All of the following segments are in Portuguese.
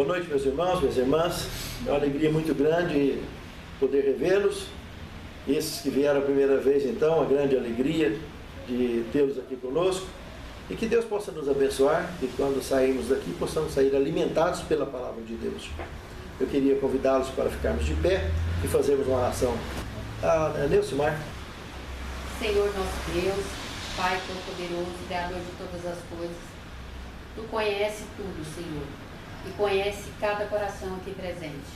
Boa noite, meus irmãos, minhas irmãs. É uma alegria muito grande poder revê-los. Esses que vieram a primeira vez, então, a grande alegria de tê-los aqui conosco. E que Deus possa nos abençoar e quando sairmos daqui possamos sair alimentados pela palavra de Deus. Eu queria convidá-los para ficarmos de pé e fazermos uma oração. Neucimar. Senhor nosso Deus, Pai Todo-Poderoso, Criador de todas as coisas, Tu conheces tudo, Senhor, e conhece cada coração aqui presente.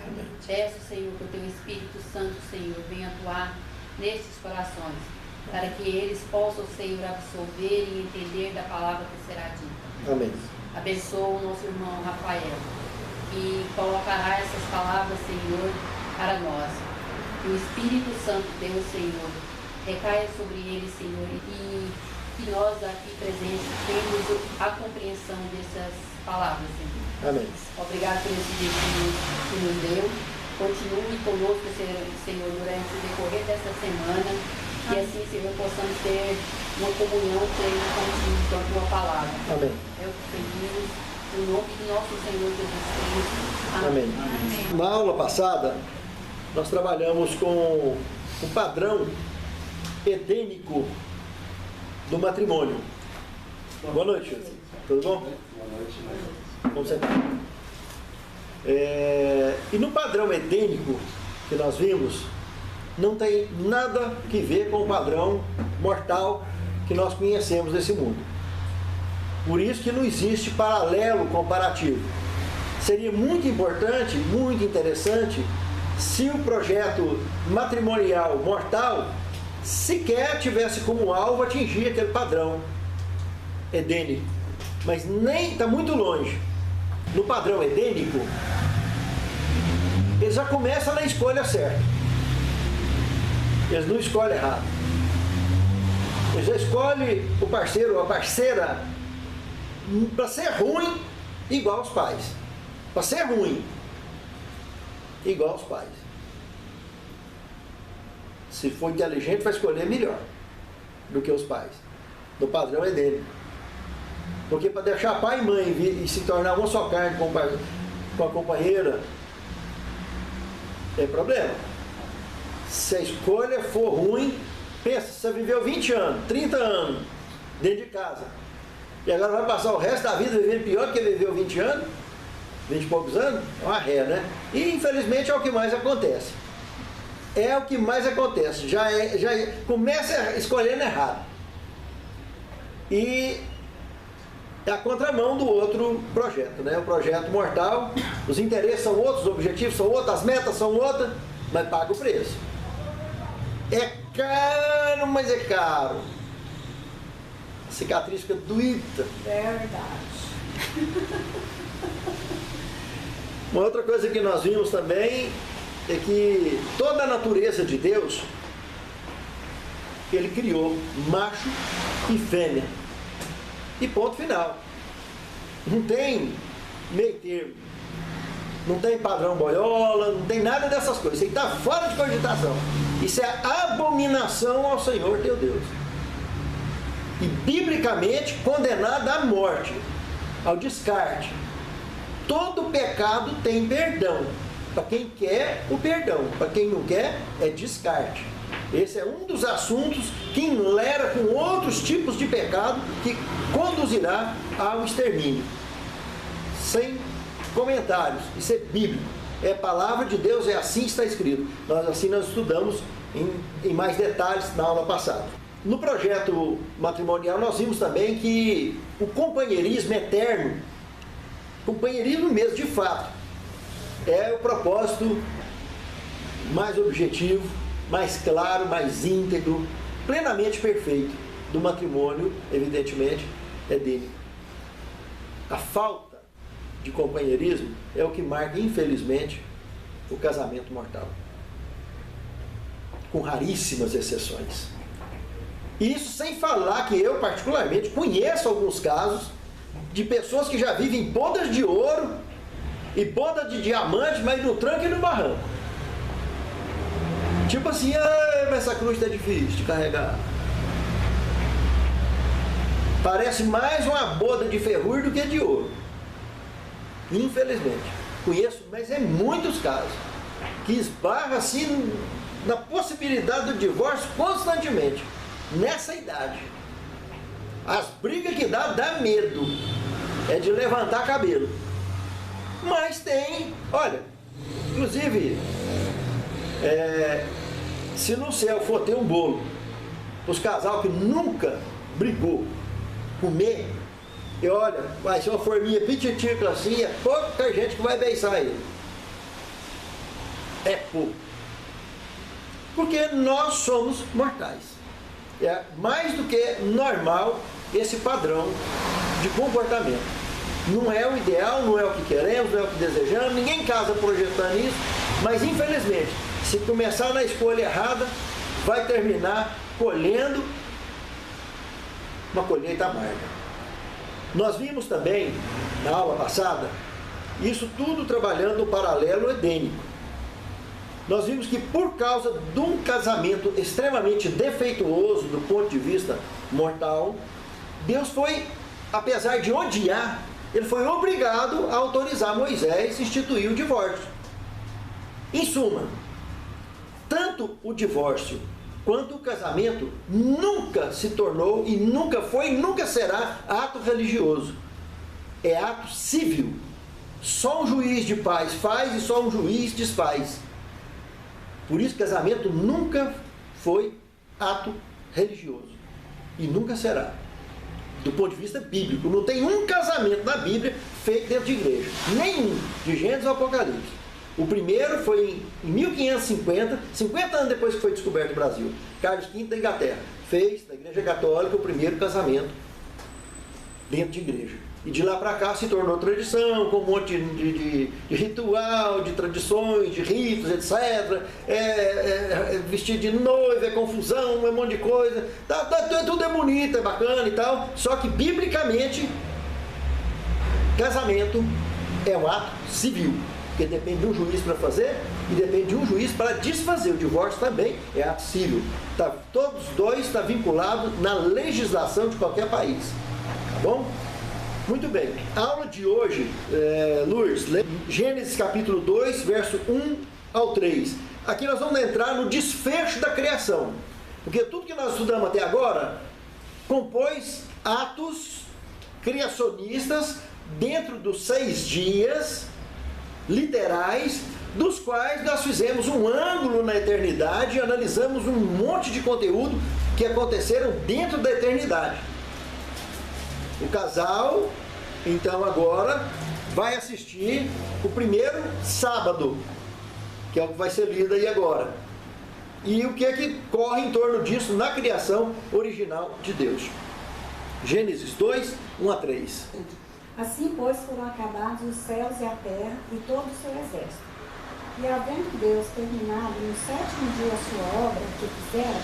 Amém. Peço, Senhor, que o Teu Espírito Santo, Senhor, venha atuar nestes corações, para que eles possam, Senhor, absorver e entender da palavra que será dita. Amém. Abençoa o nosso irmão Rafael, que colocará essas palavras, Senhor, para nós. Que o Espírito Santo, Deus, Senhor, recaia sobre ele, Senhor, e que nós aqui presentes tenhamos a compreensão dessas palavras, Senhor. Amém. Obrigado por esse dia que nos deu. Continue conosco, Senhor, durante o decorrer dessa semana. E assim, Senhor, possamos ter uma comunhão plena contigo com a Tua palavra. Amém. É o que pedimos, no nome do nosso Senhor Jesus Cristo. Amém. Amém. Na aula passada, nós trabalhamos com o padrão edênico do matrimônio. Boa noite, tudo bom? Boa noite. Vamos sentar. E no padrão edênico que nós vimos, não tem nada que ver com o padrão mortal que nós conhecemos desse mundo. Por isso que não existe paralelo comparativo. Seria muito importante, muito interessante, se o projeto matrimonial mortal sequer tivesse como alvo atingir aquele padrão edênico. Mas nem está muito longe. No padrão edênico, ele já começa na escolha certa. Eles não escolhem errado. Eles já escolhem o parceiro ou a parceira para ser ruim, igual aos pais. Para ser ruim, igual aos pais. Se for inteligente, vai escolher melhor do que os pais. No padrão edênico. Porque para deixar pai e mãe e se tornar uma só carne com a companheira, tem problema. Se a escolha for ruim, pensa, você viveu 20 anos, 30 anos dentro de casa, e agora vai passar o resto da vida vivendo pior do que viveu 20 anos, 20 e poucos anos, é uma ré, né? E infelizmente é o que mais acontece. É o que mais acontece. Começa escolhendo errado. E é a contramão do outro projeto, né? O projeto mortal, os interesses são outros, os objetivos são outros, as metas são outras, mas paga o preço. É caro, mas é caro. A cicatriz fica doída. Verdade. Uma outra coisa que nós vimos também é que toda a natureza de Deus, Ele criou macho e fêmea. E ponto final. Não tem meio termo. Não tem padrão boiola, não tem nada dessas coisas. Isso aí está fora de cogitação. Isso é abominação ao Senhor teu Deus. E biblicamente condenado à morte, ao descarte. Todo pecado tem perdão. Para quem quer o perdão, para quem não quer é descarte. Esse é um dos assuntos que enlera com outros tipos de pecado que conduzirá ao extermínio. Sem comentários, isso é bíblico, é palavra de Deus, é assim que está escrito. Nós estudamos em mais detalhes na aula passada. No projeto matrimonial nós vimos também que o companheirismo eterno, companheirismo mesmo de fato, é o propósito mais objetivo, mais claro, mais íntegro, plenamente perfeito do matrimônio, evidentemente, edênico. A falta de companheirismo é o que marca, infelizmente, o casamento mortal. Com raríssimas exceções. Isso sem falar que eu, particularmente, conheço alguns casos de pessoas que já vivem em bodas de ouro e boda de diamante, mas no tranco e no barranco. Tipo assim, mas essa cruz está difícil de carregar. Parece mais uma boda de ferrugem do que de ouro. Infelizmente. Conheço, mas é muitos casos que esbarra assim na possibilidade do divórcio constantemente, nessa idade. As brigas que dá medo, é de levantar cabelo. Mas tem, olha, inclusive, se no céu for ter um bolo para os casal que nunca brigou comer, e olha, vai ser uma forminha pititica assim, é pouca gente que vai beijar ele. É pouco. Porque nós somos mortais. É mais do que normal esse padrão de comportamento. Não é o ideal, não é o que queremos, não é o que desejamos, ninguém casa projetando isso, mas infelizmente, se começar na escolha errada, vai terminar colhendo uma colheita amarga. Nós vimos também, na aula passada, isso tudo trabalhando no paralelo edênico. Nós vimos que por causa de um casamento extremamente defeituoso do ponto de vista mortal, Deus foi, apesar de odiar, ele foi obrigado a autorizar Moisés a instituir o divórcio. Em suma, tanto o divórcio quanto o casamento nunca se tornou e nunca foi e nunca será ato religioso. É ato civil. Só um juiz de paz faz e só um juiz desfaz. Por isso, casamento nunca foi ato religioso. E nunca será. Do ponto de vista bíblico. Não tem um casamento na Bíblia feito dentro de igreja. Nenhum. De Gênesis ao Apocalipse. O primeiro foi em 1550, 50 anos depois que foi descoberto o Brasil. Carlos V da Inglaterra fez na Igreja Católica o primeiro casamento dentro de igreja. E de lá para cá se tornou tradição, com um monte de ritual, de tradições, de ritos, etc. Vestido de noiva, é confusão, é um monte de coisa. Tudo é bonito, é bacana e tal. Só que, biblicamente, casamento é um ato civil. Porque depende de um juiz para fazer e depende de um juiz para desfazer. O divórcio também é ato civil. Todos dois estão vinculados na legislação de qualquer país. Tá bom? Muito bem. A aula de hoje, Lourdes, Gênesis capítulo 2, verso 1 ao 3. Aqui nós vamos entrar no desfecho da criação. Porque tudo que nós estudamos até agora compôs atos criacionistas dentro dos 6 dias literais, dos quais nós fizemos um ângulo na eternidade e analisamos um monte de conteúdo que aconteceram dentro da eternidade. O casal, então, agora vai assistir o primeiro sábado, que é o que vai ser lido aí agora. E o que é que corre em torno disso na criação original de Deus. Gênesis 2, 1 a 3. Assim, pois, foram acabados os céus e a terra e todo o seu exército. E havendo Deus terminado no 7º dia a sua obra que fizera,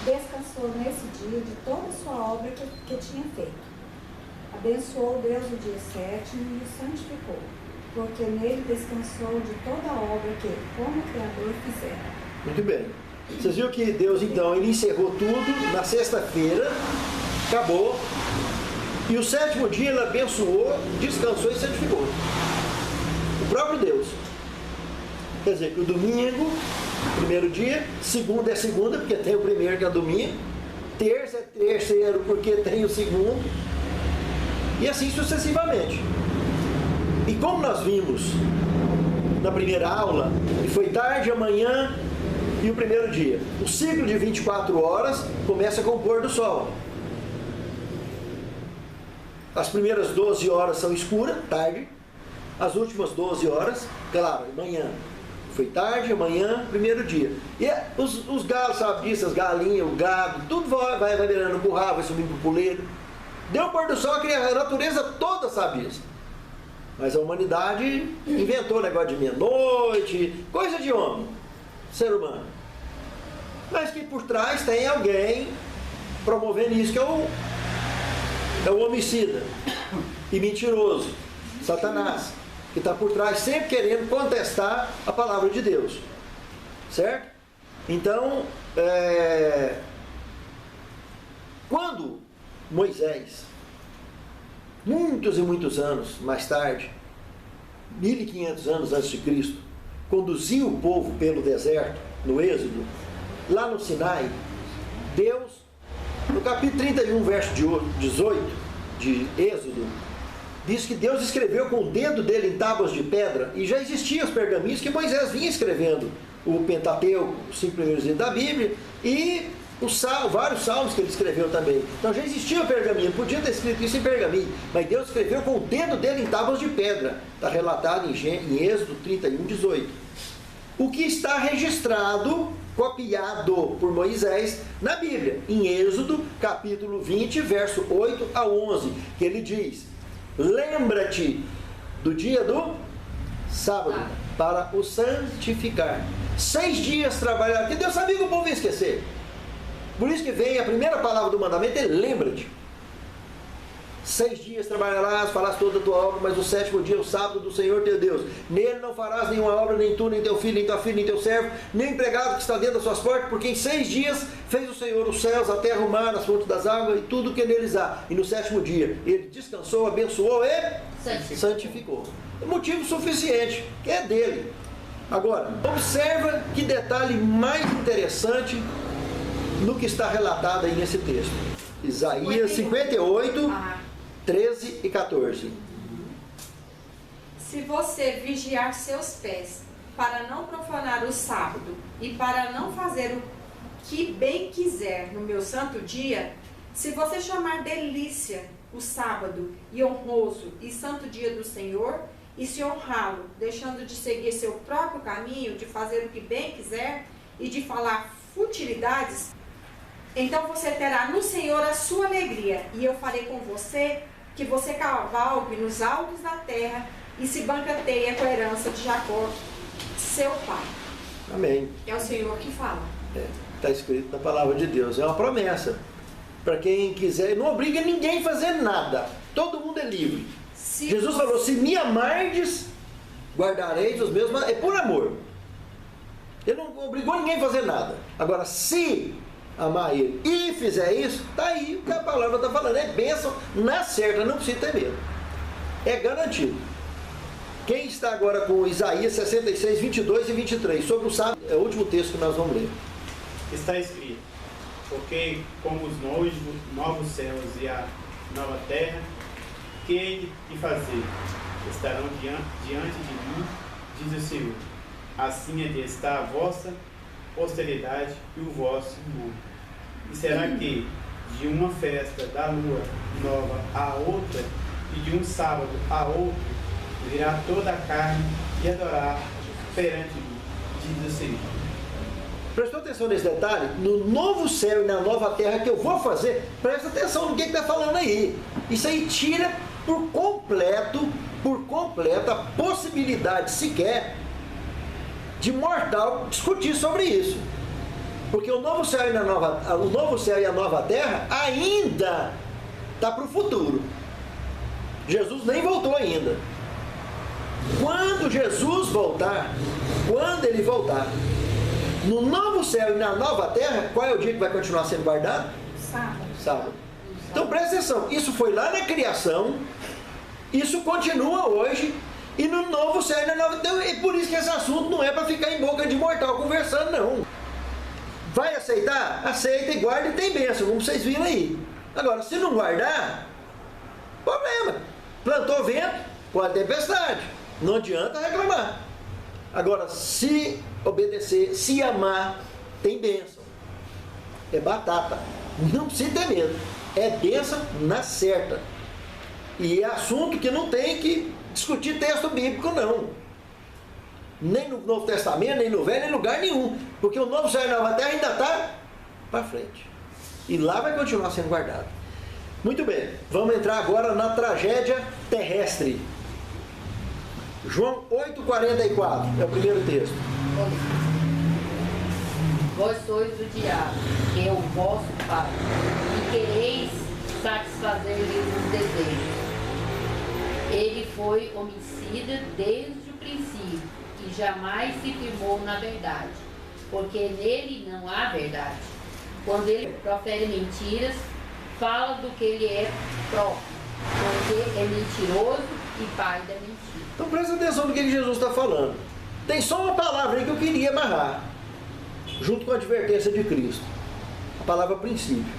descansou nesse dia de toda a sua obra que tinha feito. Abençoou Deus o dia 7º e o santificou, porque nele descansou de toda a obra que, como Criador, fizera. Muito bem. Vocês viram que Deus, então, ele encerrou tudo na sexta-feira, acabou, e o 7º dia ele abençoou, descansou e santificou. O próprio Deus. Quer dizer, que o domingo, primeiro dia, segunda é segunda, porque tem o primeiro que é domingo, terça é terceiro, porque tem o segundo, e assim sucessivamente. E como nós vimos na primeira aula, e foi tarde, amanhã e o primeiro dia, o ciclo de 24 horas começa com o pôr do sol. As primeiras 12 horas são escuras, tarde. As últimas 12 horas, claro, manhã. Foi tarde, amanhã, primeiro dia. E os galos, sabe disso, as galinhas, o gado, tudo vai virando curral, vai subindo pro puleiro. Deu o pôr do sol, a natureza toda sabe isso. Mas a humanidade inventou o negócio de meia-noite, coisa de homem, ser humano. Mas que por trás tem alguém promovendo isso, que é o homicida e mentiroso, Satanás, que está por trás sempre querendo contestar a palavra de Deus. Certo? Então, quando Moisés, muitos e muitos anos mais tarde, 1500 anos antes de Cristo, conduziu o povo pelo deserto, no Êxodo, lá no Sinai, Deus, no capítulo 31, verso 18 de Êxodo, diz que Deus escreveu com o dedo dele em tábuas de pedra, e já existiam os pergaminhos que Moisés vinha escrevendo, o Pentateuco, os 5 primeiros livros da Bíblia, e vários salmos que ele escreveu também. Então já existia o pergaminho, podia ter escrito isso em pergaminho, mas Deus escreveu com o dedo dele em tábuas de pedra. Está relatado em Êxodo 31, 18. O que está registrado, copiado por Moisés na Bíblia, em Êxodo capítulo 20, verso 8 a 11, que ele diz: lembra-te do dia do sábado para o santificar. 6 dias trabalhar, porque Deus sabia que o povo ia esquecer. Por isso que vem a primeira palavra do mandamento, é lembra-te. 6 dias trabalharás, farás toda a tua obra, mas o 7º dia é o sábado do Senhor teu Deus. Nele não farás nenhuma obra, nem tu, nem teu filho, nem tua filha, nem teu servo, nem empregado que está dentro das suas portas, porque em 6 dias fez o Senhor os céus, a terra, o mar, as fontes das águas e tudo o que neles há. E no 7º dia ele descansou, abençoou e santificou. É motivo suficiente, que é dele. Agora, observa que detalhe mais interessante no que está relatado aí nesse texto. Isaías 58, 13 e 14. Se você vigiar seus pés, para não profanar o sábado, e para não fazer o que bem quiser no meu santo dia, se você chamar delícia o sábado, e honroso e santo dia do Senhor, e se honrá-lo, deixando de seguir seu próprio caminho, de fazer o que bem quiser, e de falar futilidades, então você terá no Senhor a sua alegria, e eu farei com você que você cavalgue nos altos da terra e se banqueteie com a herança de Jacó, seu pai. Amém. É o Senhor que fala. Está escrito na palavra de Deus. É uma promessa. Para quem quiser, não obriga ninguém a fazer nada. Todo mundo é livre. Jesus falou, se me amardes, guardareis os meus mandamentos. É por amor. Ele não obrigou ninguém a fazer nada. Agora, se amar ele e fizer isso, está aí o que a palavra está falando. É bênção na certa, não precisa ter medo. É garantido. Quem está agora com Isaías 66, 22 e 23, sobre o sábado, é o último texto que nós vamos ler. Está escrito, porque como os novos céus e a nova terra, que hei de fazer? Estarão diante de mim, diz o Senhor. Assim é de estar a vossa posteridade e o vosso nome. E será que de uma festa da lua nova a outra, e de um sábado a outro, virá toda a carne e adorar perante mim, diz o Senhor. Prestou atenção nesse detalhe? No novo céu e na nova terra que eu vou fazer, presta atenção no que está falando aí. Isso aí tira por completo a possibilidade sequer de mortal discutir sobre isso. Porque o novo céu e a nova terra ainda está para o futuro. Jesus nem voltou ainda. Quando Jesus voltar, quando ele voltar, no novo céu e na nova terra, qual é o dia que vai continuar sendo guardado? Sábado. Então presta atenção, isso foi lá na criação, isso continua hoje, e no novo céu e na nova terra. É por isso que esse assunto não é para ficar em boca de mortal conversando, não. Vai aceitar? Aceita e guarda e tem bênção, como vocês viram aí. Agora, se não guardar, problema. Plantou vento, pode tempestade. Não adianta reclamar. Agora, se obedecer, se amar, tem bênção. É batata. Não precisa ter medo. É bênção na certa. E é assunto que não tem que discutir texto bíblico, não. Nem no Novo Testamento, nem no Velho, nem em lugar nenhum. Porque o novo céu e a nova terra ainda está para frente. E lá vai continuar sendo guardado. Muito bem, vamos entrar agora na tragédia terrestre. João 8,44 é o primeiro texto. Vós sois o diabo, que é o vosso pai, e quereis satisfazer-lhe os desejos. Ele foi homicida desde o princípio, e jamais se firmou na verdade, porque nele não há verdade. Quando ele profere mentiras, fala do que ele é próprio, porque é mentiroso e pai da mentira. Então presta atenção no que Jesus está falando. Tem só uma palavra aí que eu queria amarrar, junto com a advertência de Cristo. A palavra princípio.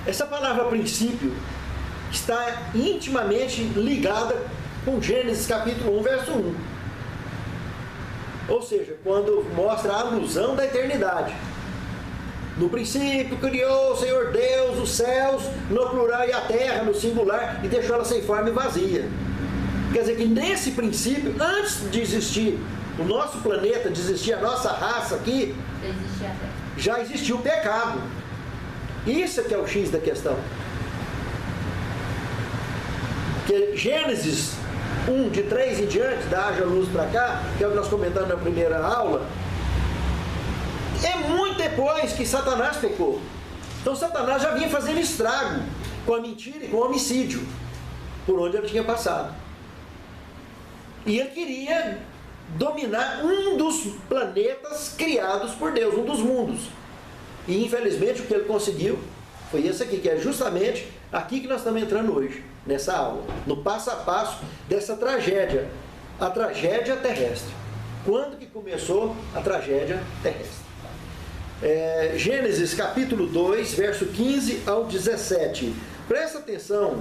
Essa palavra princípio está intimamente ligada com Gênesis capítulo 1, verso 1. Ou seja, quando mostra a alusão da eternidade. No princípio criou o Senhor Deus os céus, no plural, e a terra, no singular, e deixou ela sem forma e vazia. Quer dizer que nesse princípio, antes de existir o nosso planeta, de existir a nossa raça aqui, já existiu o pecado. Isso é que é o X da questão. Que Gênesis 1, de 3 em diante, da haja luz para cá, que é o que nós comentamos na primeira aula, é muito depois que Satanás pecou. Então Satanás já vinha fazendo estrago com a mentira e com o homicídio, por onde ele tinha passado. E ele queria dominar um dos planetas criados por Deus, um dos mundos. E infelizmente o que ele conseguiu foi esse aqui, que é justamente aqui que nós estamos entrando hoje, nessa aula, no passo a passo dessa tragédia, a tragédia terrestre. Quando que começou a tragédia terrestre? Gênesis capítulo 2, verso 15 ao 17. Presta atenção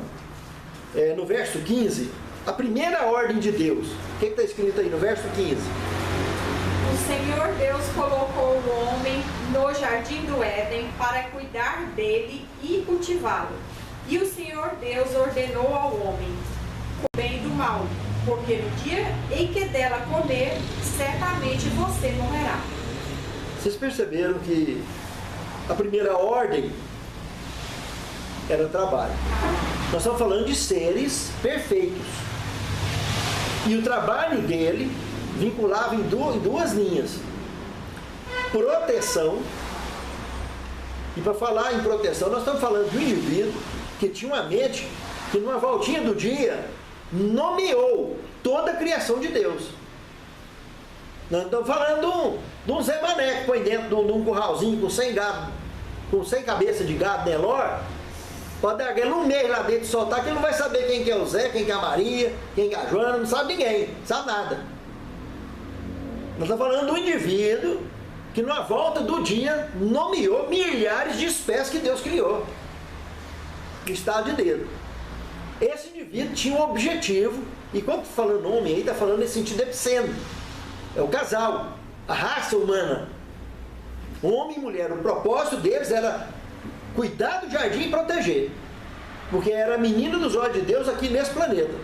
no verso 15, a primeira ordem de Deus. O que está escrito aí no verso 15? O Senhor Deus colocou o homem no jardim do Éden para cuidar dele e cultivá-lo. E o Senhor Deus ordenou ao homem o bem e do mal, porque no dia em que dela comer, certamente você morrerá. Vocês perceberam que a primeira ordem era trabalho. Nós estamos falando de seres perfeitos. E o trabalho dele vinculava em duas linhas: proteção. E para falar em proteção, nós estamos falando de um indivíduo que tinha uma mente que, numa voltinha do dia, nomeou toda a criação de Deus. Nós estamos falando de um Zé Mané que põe dentro de um curralzinho com 100 gado, com 100 cabeças de gado Nelor. Pode dar aquele um mês lá dentro e soltar, que ele não vai saber quem que é o Zé, quem que é a Maria, quem que é a Joana, não sabe ninguém, não sabe nada. Nós estamos falando de um indivíduo que, na volta do dia, nomeou milhares de espécies que Deus criou, no estado de dedo. Esse indivíduo tinha um objetivo, e quando falando homem aí, está falando nesse sentido epiceno. É o casal, a raça humana, homem e mulher. O propósito deles era cuidar do jardim e proteger, porque era menino dos olhos de Deus aqui nesse planeta.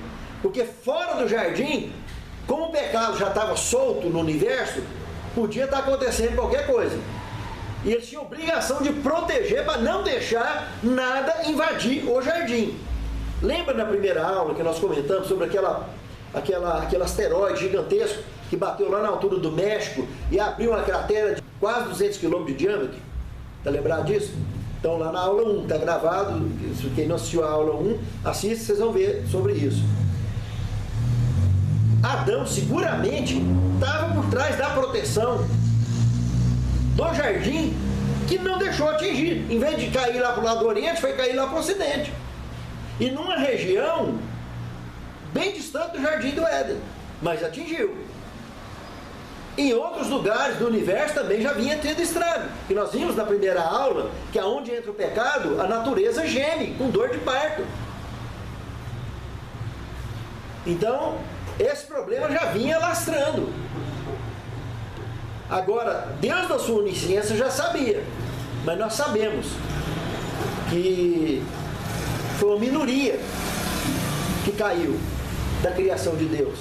Porque fora do jardim, como o pecado já estava solto no universo, podia estar acontecendo qualquer coisa. E eles tinham obrigação de proteger para não deixar nada invadir o jardim. Lembra na primeira aula que nós comentamos sobre aquele asteroide gigantesco que bateu lá na altura do México e abriu uma cratera de quase 200 km de diâmetro? Está lembrado disso? Então lá na aula 1, está gravado. Quem não assistiu a aula 1, assiste, vocês vão ver sobre isso. Adão seguramente estava por trás da proteção do jardim, que não deixou atingir. Em vez de cair lá para o lado do Oriente, foi cair lá para o Ocidente. E numa região bem distante do jardim do Éden, mas atingiu. Em outros lugares do universo também já vinha tendo estrago. E nós vimos na primeira aula que aonde entra o pecado, a natureza geme com dor de parto. Então, esse problema já vinha lastrando. Agora, Deus na sua onisciência já sabia, mas nós sabemos que foi uma minoria que caiu da criação de Deus.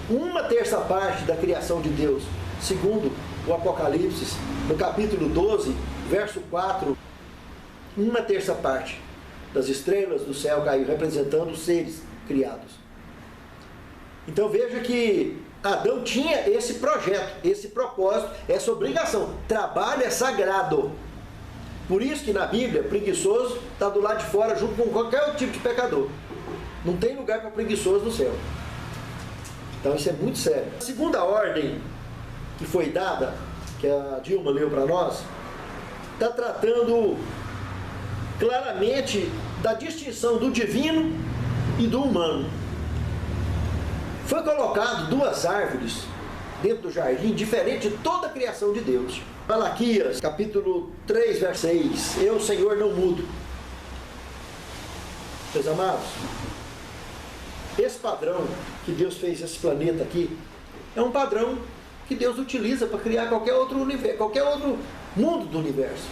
Uma terça parte da criação de Deus, segundo o Apocalipse, no capítulo 12, verso 4, uma terça parte das estrelas do céu caiu, representando os seres criados. Então veja que Adão tinha esse projeto, esse propósito, essa obrigação. Trabalho é sagrado. Por isso que na Bíblia, preguiçoso está do lado de fora junto com qualquer outro tipo de pecador. Não tem lugar para preguiçoso no céu. Então isso é muito sério. A segunda ordem que foi dada, que a Dilma leu para nós, está tratando claramente da distinção do divino e do humano. colocado duas árvores dentro do jardim, diferente de toda a criação de Deus. Malaquias, capítulo 3, verso 6. Eu, Senhor, não mudo. Meus amados, esse padrão que Deus fez esse planeta aqui, é um padrão que Deus utiliza para criar qualquer outro universo, qualquer outro mundo do universo.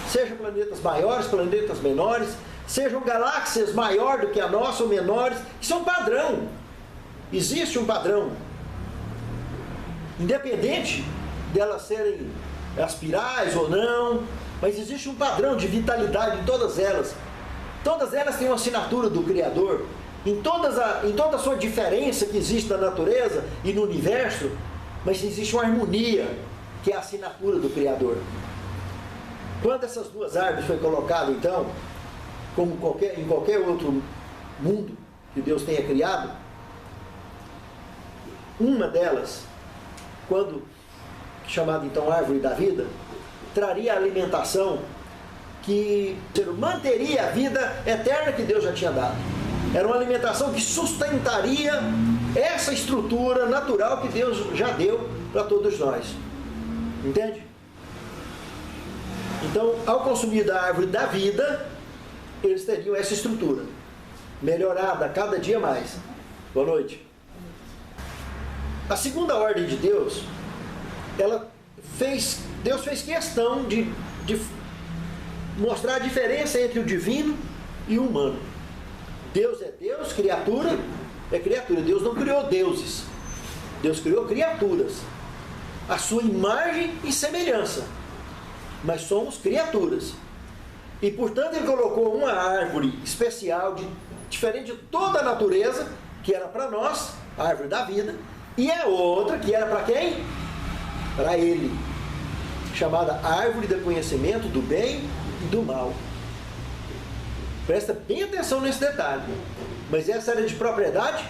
Sejam planetas maiores, planetas menores, sejam galáxias maiores do que a nossa ou menores. Isso é um padrão. Existe um padrão. Independente delas serem espirais ou não, mas existe um padrão de vitalidade em todas elas. Todas elas têm uma assinatura do Criador. Em toda a sua diferença que existe na natureza e no universo, mas existe uma harmonia, que é a assinatura do Criador. Quando essas duas árvores foi colocado, então, como em qualquer outro mundo que Deus tenha criado, uma delas, quando chamada então árvore da vida, traria a alimentação que manteria a vida eterna que Deus já tinha dado. Era uma alimentação que sustentaria essa estrutura natural que Deus já deu para todos nós. Entende? Então, ao consumir da árvore da vida, eles teriam essa estrutura melhorada cada dia mais. Boa noite. A segunda ordem de Deus, Deus fez questão de mostrar a diferença entre o divino e o humano. Deus é Deus, criatura é criatura. Deus não criou deuses. Deus criou criaturas. A sua imagem e semelhança. Mas somos criaturas. E portanto ele colocou uma árvore especial, diferente de toda a natureza, que era para nós, a árvore da vida, e a outra que era para quem? Para ele. Chamada árvore do conhecimento do bem e do mal. Presta bem atenção nesse detalhe. Mas essa era de propriedade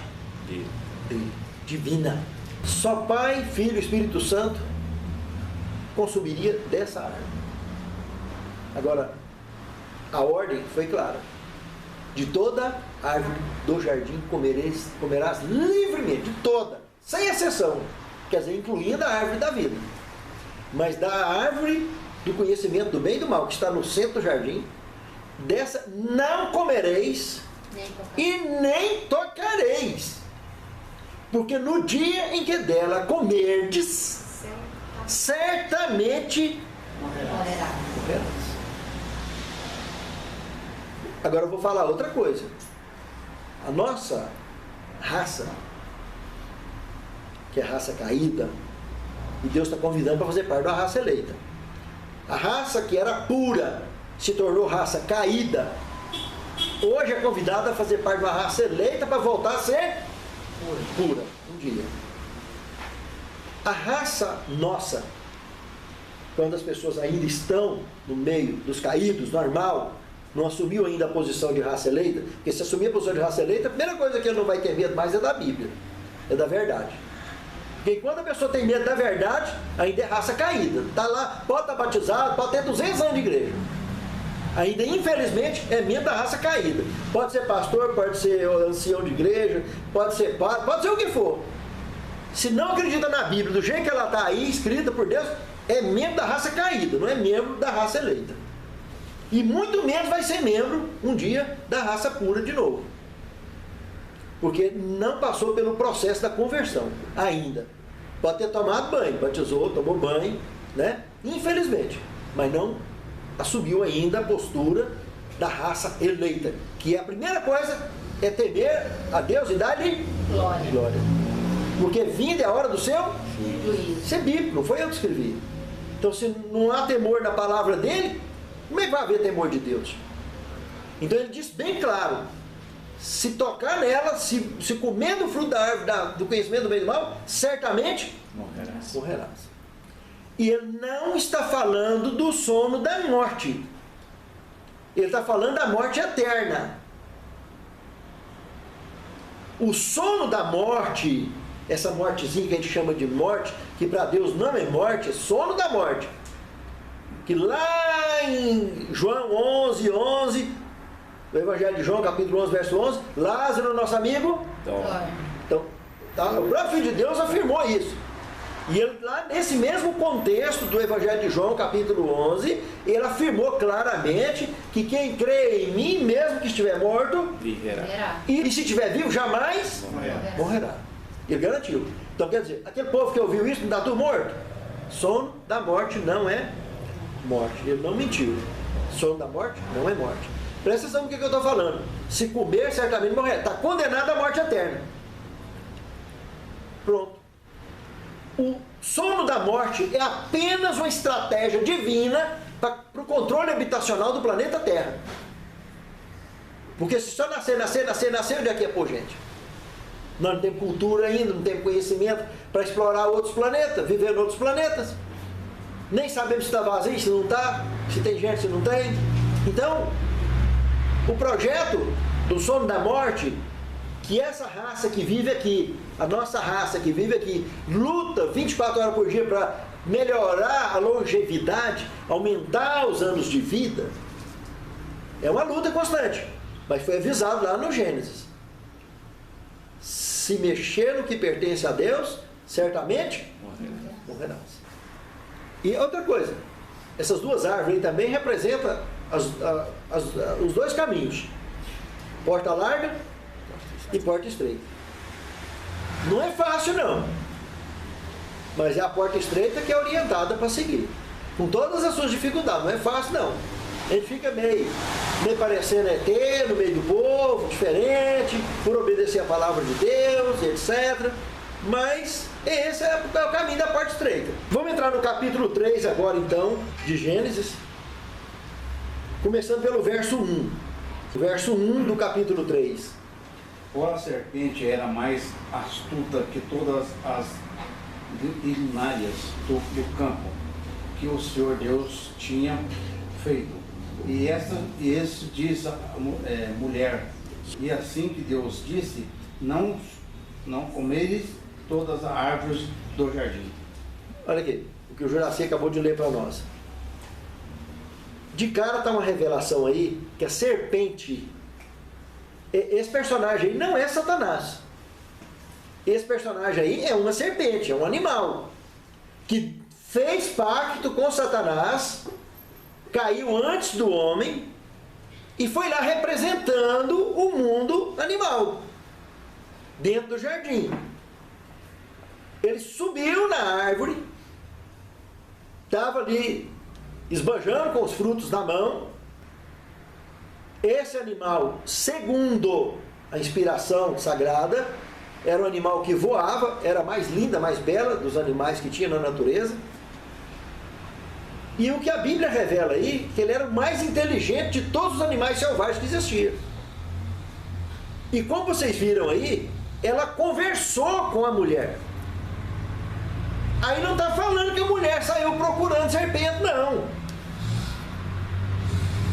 divina. Só Pai, Filho e Espírito Santo consumiria dessa árvore. Agora, a ordem foi clara. De toda árvore do jardim comerás livremente, de toda, sem exceção. Quer dizer, incluindo a árvore da vida. Mas da árvore do conhecimento do bem e do mal, que está no centro do jardim, dessa não comereis e nem tocareis, porque no dia em que dela comerdes, certamente morrerás. Agora eu vou falar outra coisa. A nossa raça, que é a raça caída, e Deus está convidando para fazer parte da raça eleita. A raça que era pura se tornou raça caída. Hoje é convidada a fazer parte de uma raça eleita para voltar a ser pura um dia. A raça nossa, quando as pessoas ainda estão no meio dos caídos, normal, não assumiu ainda a posição de raça eleita, porque se assumir a posição de raça eleita, a primeira coisa que ele não vai ter medo mais é da Bíblia, é da verdade. Porque quando a pessoa tem medo da verdade, ainda é raça caída. Está lá, pode estar batizado, pode ter 200 anos de igreja. Ainda, infelizmente, é membro da raça caída. Pode ser pastor, pode ser ancião de igreja, pode ser padre, pode ser o que for. Se não acredita na Bíblia, do jeito que ela está aí, escrita por Deus, é membro da raça caída, não é membro da raça eleita. E muito menos vai ser membro, um dia, da raça pura de novo. Porque não passou pelo processo da conversão, ainda. Pode ter tomado banho, batizou, tomou banho, né? Infelizmente. Mas não assumiu ainda a postura da raça eleita. Que a primeira coisa é temer a Deus e dar-lhe glória. Porque vinda é a hora do seu juízo. Isso é bíblico, não foi eu que escrevi. Então se não há temor na palavra dele, como é que vai haver temor de Deus? Então ele diz bem claro: se tocar nela, se comer do fruto da árvore do conhecimento do bem e do mal, certamente morrerás. E ele não está falando do sono da morte. Ele está falando da morte eterna. O sono da morte, essa mortezinha que a gente chama de morte, que para Deus não é morte, é sono da morte. Que lá em João 11, o Evangelho de João, capítulo 11, verso 11, Lázaro, nosso amigo, então, Tá? O próprio Filho de Deus afirmou isso. E ele, lá nesse mesmo contexto do Evangelho de João, capítulo 11, ele afirmou claramente que quem crê em mim, mesmo que estiver morto, Viverá. e se estiver vivo, jamais morrerá. Ele garantiu. Então quer dizer, aquele povo que ouviu isso, não está tudo morto? Sono da morte não é morte. Ele não mentiu. Sono da morte não é morte. Presta atenção no que eu estou falando. Se comer, certamente morrerá. Está condenado à morte eterna. Pronto. O sono da morte é apenas uma estratégia divina para o controle habitacional do planeta Terra. Porque se só nascer, onde é que é pôr gente? Nós não temos cultura ainda, não temos conhecimento para explorar outros planetas, viver em outros planetas. Nem sabemos se está vazio, se não está, se tem gente, se não tem. Então, o projeto do sono da morte, que essa raça que vive aqui, a nossa raça que vive aqui, luta 24 horas por dia para melhorar a longevidade, aumentar os anos de vida, é uma luta constante. Mas foi avisado lá no Gênesis. Se mexer no que pertence a Deus, certamente morrerás. E outra coisa, essas duas árvores também representam os dois caminhos. Porta larga e porta estreita. Não é fácil não, mas é a porta estreita que é orientada para seguir, com todas as suas dificuldades. Não é fácil não. A gente fica meio parecendo ET no meio do povo, diferente, por obedecer a palavra de Deus, etc. Mas esse é o caminho da porta estreita. Vamos entrar no capítulo 3 agora então, de Gênesis, começando pelo verso 1. O verso 1 do capítulo 3. Ora, a serpente era mais astuta que todas as luminárias do campo que o Senhor Deus tinha feito. E esse diz a mulher, e assim que Deus disse, não comereis todas as árvores do jardim. Olha aqui, o que o Juraci acabou de ler para nós. De cara está uma revelação aí, que a serpente, esse personagem aí não é Satanás. Esse personagem aí é uma serpente, é um animal, que fez pacto com Satanás, caiu antes do homem, e foi lá representando o mundo animal, dentro do jardim. Ele subiu na árvore, estava ali esbanjando com os frutos na mão. Esse animal, segundo a inspiração sagrada, era um animal que voava, era a mais linda, mais bela dos animais que tinha na natureza. E o que a Bíblia revela aí, que ele era o mais inteligente de todos os animais selvagens que existiam. E como vocês viram aí, ela conversou com a mulher. Aí não está falando que a mulher saiu procurando serpente, não.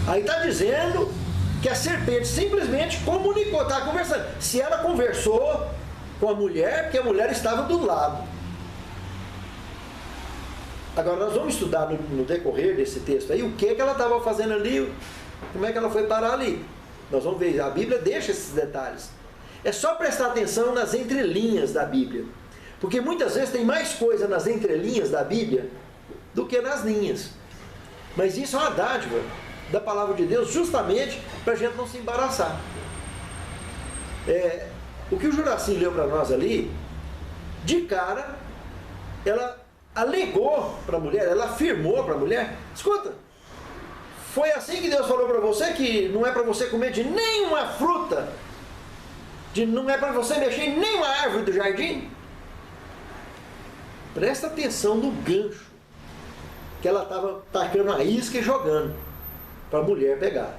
Aí está dizendo que a serpente simplesmente comunicou, estava conversando. Se ela conversou com a mulher, porque a mulher estava do lado. Agora nós vamos estudar no decorrer desse texto aí, o que ela estava fazendo ali, como é que ela foi parar ali. Nós vamos ver, a Bíblia deixa esses detalhes. É só prestar atenção nas entrelinhas da Bíblia. Porque muitas vezes tem mais coisa nas entrelinhas da Bíblia do que nas linhas. Mas isso é uma dádiva da palavra de Deus, justamente para a gente não se embaraçar. O que o Juraci leu para nós ali, de cara, ela alegou para a mulher, ela afirmou para a mulher: escuta, foi assim que Deus falou para você que não é para você comer de nenhuma fruta, não é para você mexer em nenhuma árvore do jardim? Presta atenção no gancho que ela estava tacando a isca e jogando para a mulher pegar.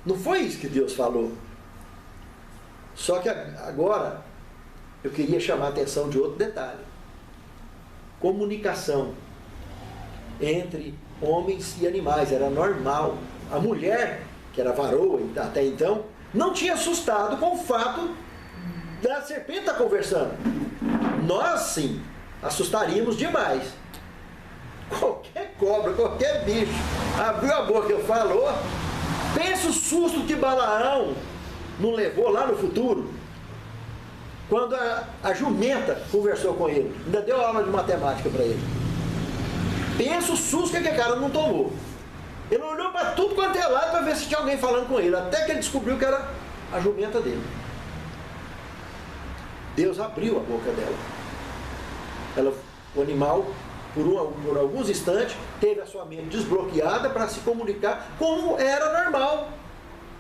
Não foi isso que Deus falou. Só que agora eu queria chamar a atenção de outro detalhe. Comunicação entre homens e animais era normal. A mulher, que era varoa até então, não tinha assustado com o fato da serpente estar conversando. Nós sim assustaríamos demais. Qualquer cobra, qualquer bicho abriu a boca e falou, pensa o susto que Balaão não levou lá no futuro. quando a jumenta conversou com ele, ainda deu aula de matemática para ele. Pensa o susto que aquele cara não tomou. Ele olhou para tudo quanto é lado para ver se tinha alguém falando com ele, até que ele descobriu que era a jumenta dele. Deus abriu a boca dela. O animal, por alguns instantes, teve a sua mente desbloqueada para se comunicar como era normal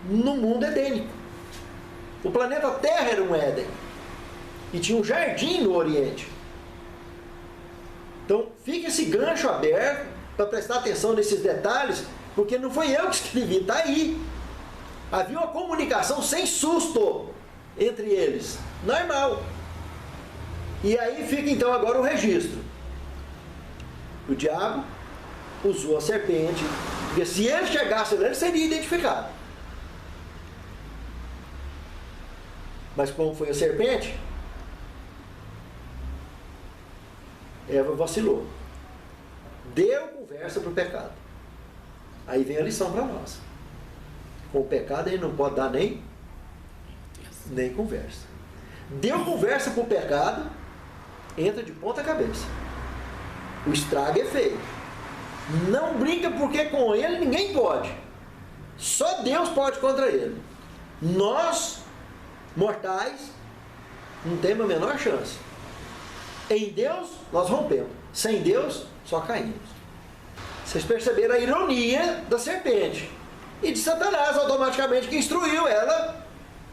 no mundo edênico. O planeta Terra era um Éden. E tinha um jardim no Oriente. Então, fica esse gancho aberto para prestar atenção nesses detalhes, porque não foi eu que escrevi, está aí. Havia uma comunicação sem susto entre eles, normal. E aí fica então agora o registro. O diabo usou a serpente, porque se ele chegasse lá, ele seria identificado. Mas como foi a serpente, Eva vacilou. Deu conversa para o pecado. Aí vem a lição para nós. Com o pecado ele não pode dar nem conversa. Deu conversa para o pecado, entra de ponta cabeça. O estrago é feio. Não brinca, porque com ele ninguém pode. Só Deus pode contra ele. Nós, mortais, não temos a menor chance. Em Deus nós rompemos. Sem Deus só caímos. Vocês perceberam a ironia da serpente e de Satanás, automaticamente, que instruiu ela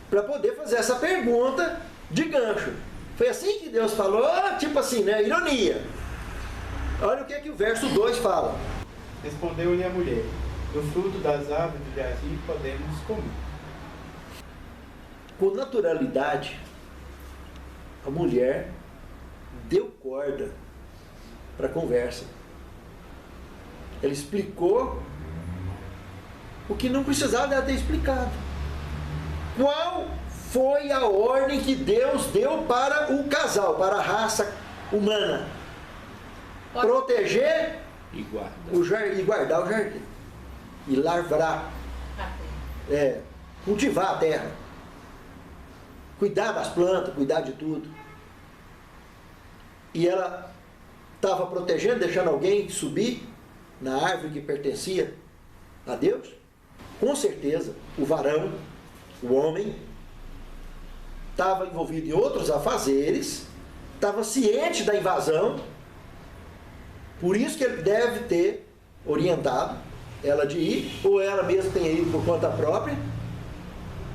para poder fazer essa pergunta de gancho. Foi assim que Deus falou, tipo assim, né? Ironia. Olha o que é que o verso 2 fala. Respondeu-lhe a mulher: do fruto das árvores do jardim podemos comer. Com naturalidade, a mulher deu corda para a conversa. Ela explicou o que não precisava dela ter explicado. Qual foi a ordem que Deus deu para o casal, para a raça humana? Proteger E guarda. e guardar o jardim. E lavrar. Cultivar a terra. Cuidar das plantas, cuidar de tudo. E ela estava protegendo, deixando alguém subir na árvore que pertencia a Deus? Com certeza, o varão, o homem, estava envolvido em outros afazeres, estava ciente da invasão, por isso que ele deve ter orientado ela de ir, ou ela mesma tenha ido por conta própria,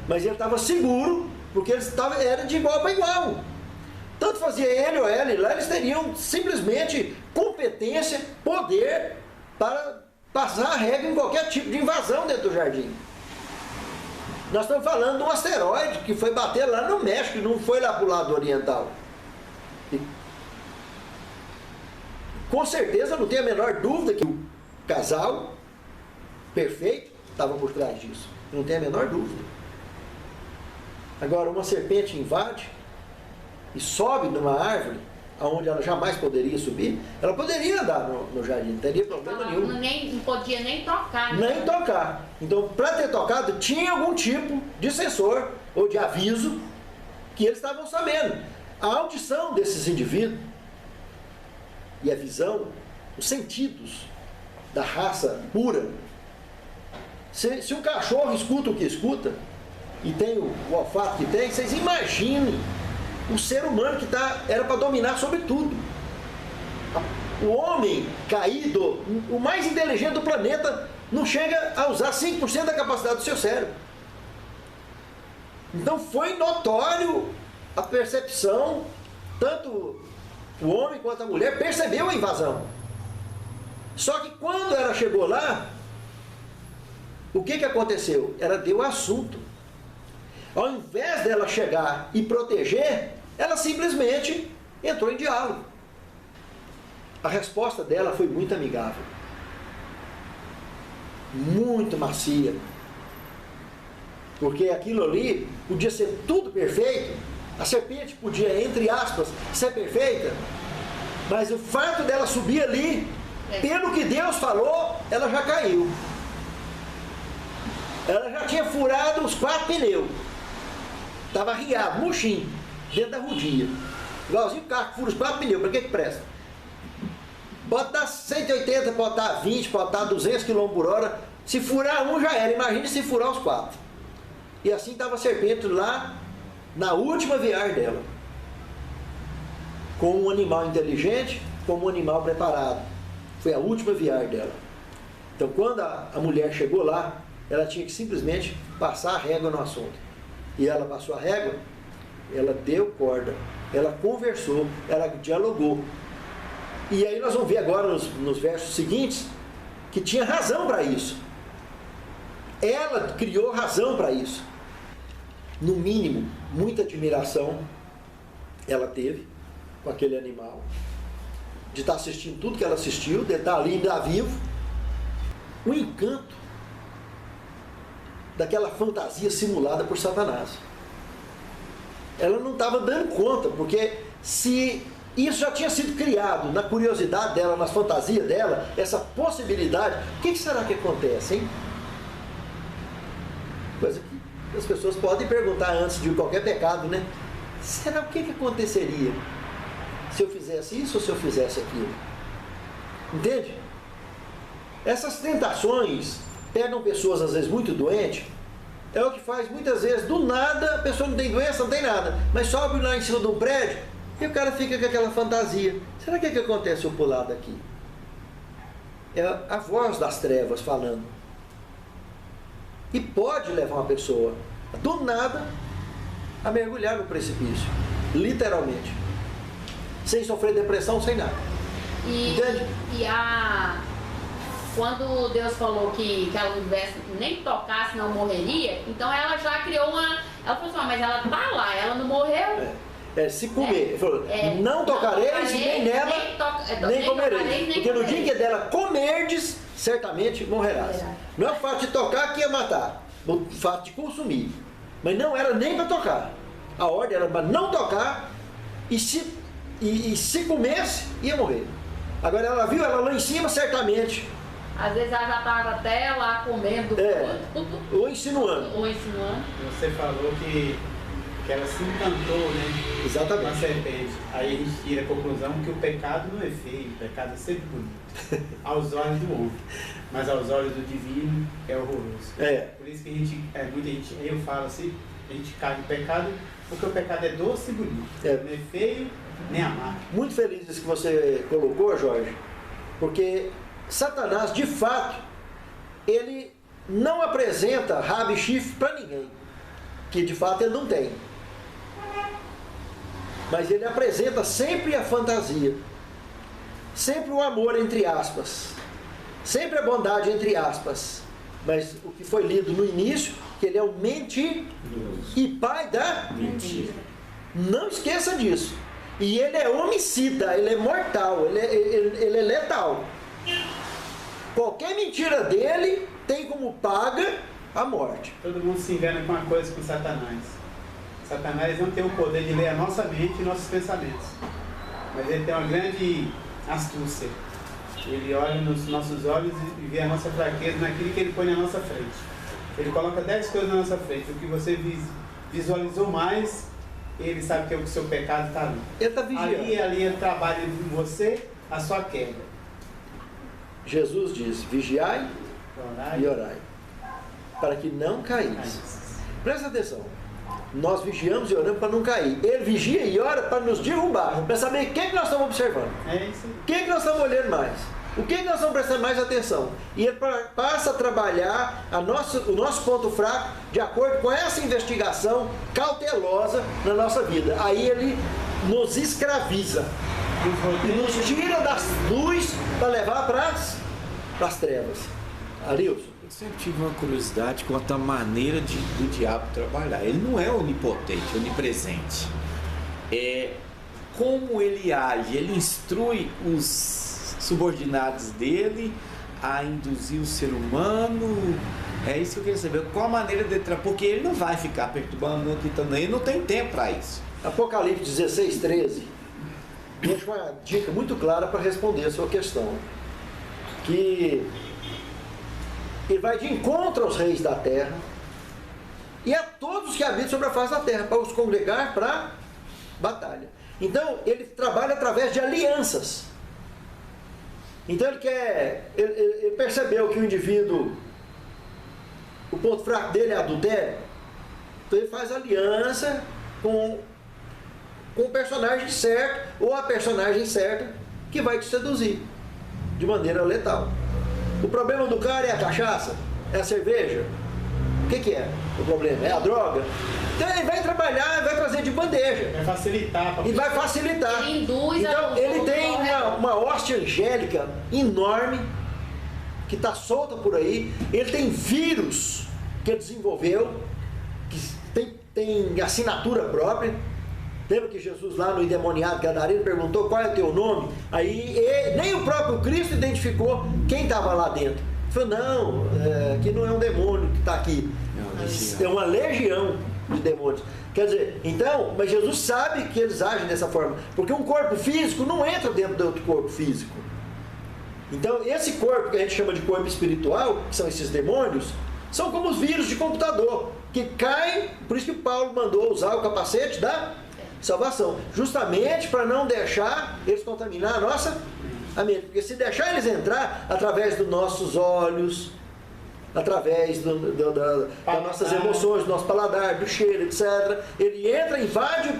mas ele estava seguro, porque era de igual para igual. Tanto fazia ele ou ela, e lá eles teriam simplesmente competência, poder para passar a regra em qualquer tipo de invasão dentro do jardim. Nós estamos falando de um asteroide que foi bater lá no México, não foi lá para o lado oriental. E, com certeza, não tenho a menor dúvida que o casal perfeito estava por trás disso. Não tenho a menor dúvida. Agora, uma serpente invade e sobe numa árvore onde ela jamais poderia subir, ela poderia andar no jardim, não teria problema nenhum. Não podia nem tocar. Né? Nem tocar. Então, para ter tocado, tinha algum tipo de sensor ou de aviso que eles estavam sabendo. A audição desses indivíduos e a visão, os sentidos da raça pura. Se um cachorro escuta o que escuta, e tem o olfato que tem, vocês imaginem o ser humano que era para dominar sobre tudo. O homem caído, o mais inteligente do planeta, não chega a usar 5% da capacidade do seu cérebro. Então foi notório a percepção, tanto o homem quanto a mulher percebeu a invasão. Só que quando ela chegou lá, o que aconteceu? Ela deu assunto. Ao invés dela chegar e proteger, ela simplesmente entrou em diálogo. A resposta dela foi muito amigável, muito macia, porque aquilo ali podia ser tudo perfeito, a serpente podia, entre aspas, ser perfeita, mas o fato dela subir ali, pelo que Deus falou, ela já caiu. Ela já tinha furado os 4 pneus. Estava arriado, murchinho. dentro da rodinha. Igualzinho o carro que fura os 4 pneus, para que presta? Pode dar 180, pode dar 20, pode dar 200 km por hora. Se furar um já era, imagine se furar os 4. E assim estava a serpente lá na última viagem dela. Com um animal inteligente, com um animal preparado. Foi a última viagem dela. Então quando a mulher chegou lá, ela tinha que simplesmente passar a régua no assunto. E ela passou a régua, ela deu corda, ela conversou, ela dialogou. E aí nós vamos ver agora nos versos seguintes que tinha razão para isso. Ela criou razão para isso. No mínimo, muita admiração ela teve com aquele animal, de estar assistindo tudo que ela assistiu, de estar ali ainda vivo. O encanto daquela fantasia simulada por Satanás. Ela não estava dando conta, porque se isso já tinha sido criado na curiosidade dela, nas fantasias dela, essa possibilidade, o que será que acontece, hein? Coisa que as pessoas podem perguntar antes de qualquer pecado, né? Será o que aconteceria se eu fizesse isso ou se eu fizesse aquilo? Entende? Essas tentações pegam pessoas às vezes muito doentes. É o que faz muitas vezes, do nada, a pessoa não tem doença, não tem nada, mas sobe lá em cima de um prédio e o cara fica com aquela fantasia. Será que acontece se eu pular daqui? É a voz das trevas falando. E pode levar uma pessoa, do nada, a mergulhar no precipício. Literalmente. Sem sofrer depressão, sem nada. Entende? Quando Deus falou que ela não tivesse, nem tocasse, não morreria, então ela já criou uma... Ela falou assim, mas ela tá lá, ela não morreu. Se comer, ele falou, não tocareis, nem nela, nem comereis. Porque no dia que dela comerdes, certamente morrerás. Não é o fato de tocar que ia matar, o fato de consumir. Mas não era nem para tocar. A ordem era para não tocar, e se comesse, ia morrer. Agora ela viu ela lá em cima, certamente. Às vezes ela já estava até lá comendo. Ou insinuando. Você falou que ela se encantou, né? Exatamente. Com a serpente. Aí a gente tira a conclusão que o pecado não é feio, o pecado é sempre bonito. Aos olhos do homem. Mas aos olhos do divino é horroroso. Por isso que muita gente, eu falo assim, a gente cai no pecado, porque o pecado é doce e bonito. Não é feio, nem amargo. Muito feliz isso que você colocou, Jorge, porque Satanás, de fato, ele não apresenta rabo e chifre para ninguém, que de fato ele não tem. Mas ele apresenta sempre a fantasia, sempre o amor, entre aspas, sempre a bondade, entre aspas. Mas o que foi lido no início, que ele é o mentiroso e pai da mentira. Não esqueça disso. E ele é homicida, ele é mortal, ele é letal. Qualquer mentira dele tem como paga a morte. Todo mundo se engana com uma coisa com Satanás. Satanás não tem o poder de ler a nossa mente e nossos pensamentos. Mas ele tem uma grande astúcia. Ele olha nos nossos olhos e vê a nossa fraqueza naquilo que ele põe na nossa frente. Ele coloca 10 coisas na nossa frente. O que você visualizou mais, ele sabe que o seu pecado está ali. Ele está vigiando. Ali ele trabalha em você a sua queda. Jesus diz, vigiai e orai, para que não caís. Presta atenção. Nós vigiamos e oramos para não cair. Ele vigia e ora para nos derrubar, para saber o que nós estamos observando. É isso. O que nós estamos olhando mais. O que nós estamos prestando mais atenção. E ele passa a trabalhar o nosso ponto fraco de acordo com essa investigação cautelosa na nossa vida. Aí ele nos escraviza e nos tira das luzes para levar para as trevas. Arilson. Eu sempre tive uma curiosidade quanto à maneira do diabo trabalhar. Ele não é onipotente, onipresente. Como ele age, ele instrui os subordinados dele a induzir o ser humano. É isso que eu queria saber. Qual a maneira de trabalhar? Porque ele não vai ficar perturbando, ele não tem tempo para isso. Apocalipse 16, 13 deixa uma dica muito clara para responder a sua questão. Que ele vai de encontro aos reis da terra e a todos que habitam sobre a face da terra, para os congregar para batalha. Então, ele trabalha através de alianças. Então, ele percebeu que o indivíduo, o ponto fraco dele é adultério. Então, ele faz aliança com o personagem certo, ou a personagem certa, que vai te seduzir de maneira letal. O problema do cara é a cachaça? É a cerveja? O que é o problema? É a droga? Então ele vai trabalhar, vai trazer de bandeja. Vai facilitar. E vai facilitar. Ele induz então ele tem uma hóstia angélica enorme, que está solta por aí. Ele tem vírus que ele desenvolveu, que tem assinatura própria. Lembra que Jesus lá no endemoniado gadareno perguntou qual é o teu nome? Aí nem o próprio Cristo identificou quem estava lá dentro. Ele falou, não, que não é um demônio que está aqui. É uma legião de demônios. Quer dizer, então, mas Jesus sabe que eles agem dessa forma. Porque um corpo físico não entra dentro de outro corpo físico. Então, esse corpo que a gente chama de corpo espiritual, que são esses demônios, são como os vírus de computador, que caem, por isso que Paulo mandou usar o capacete da salvação, justamente para não deixar eles contaminar a nossa mente. Porque se deixar eles entrar através dos nossos olhos, através das nossas emoções, do nosso paladar, do cheiro, etc., ele entra, invade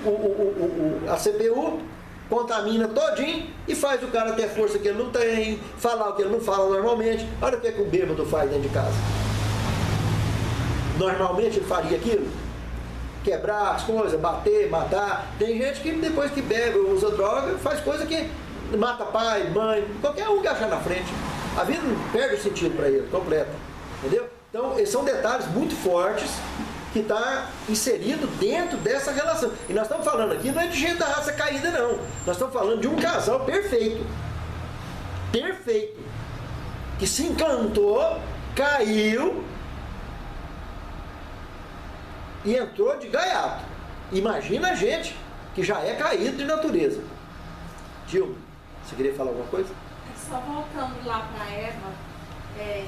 a CPU, contamina todinho e faz o cara ter força que ele não tem, falar o que ele não fala normalmente. Olha o que o bêbado faz dentro de casa. Normalmente ele faria aquilo? Quebrar as coisas, bater, matar. Tem gente que depois que bebe ou usa droga, faz coisa que mata pai, mãe, qualquer um que achar na frente. A vida não perde o sentido para ele, completa. Entendeu? Então, esses são detalhes muito fortes que está inserido dentro dessa relação. E nós estamos falando aqui, não é de gente da raça caída, não. Nós estamos falando de um casal perfeito. Perfeito. Que se encantou, caiu e entrou de gaiato. Imagina a gente que já é caído de natureza. Dilma, você queria falar alguma coisa? Só voltando lá para Eva,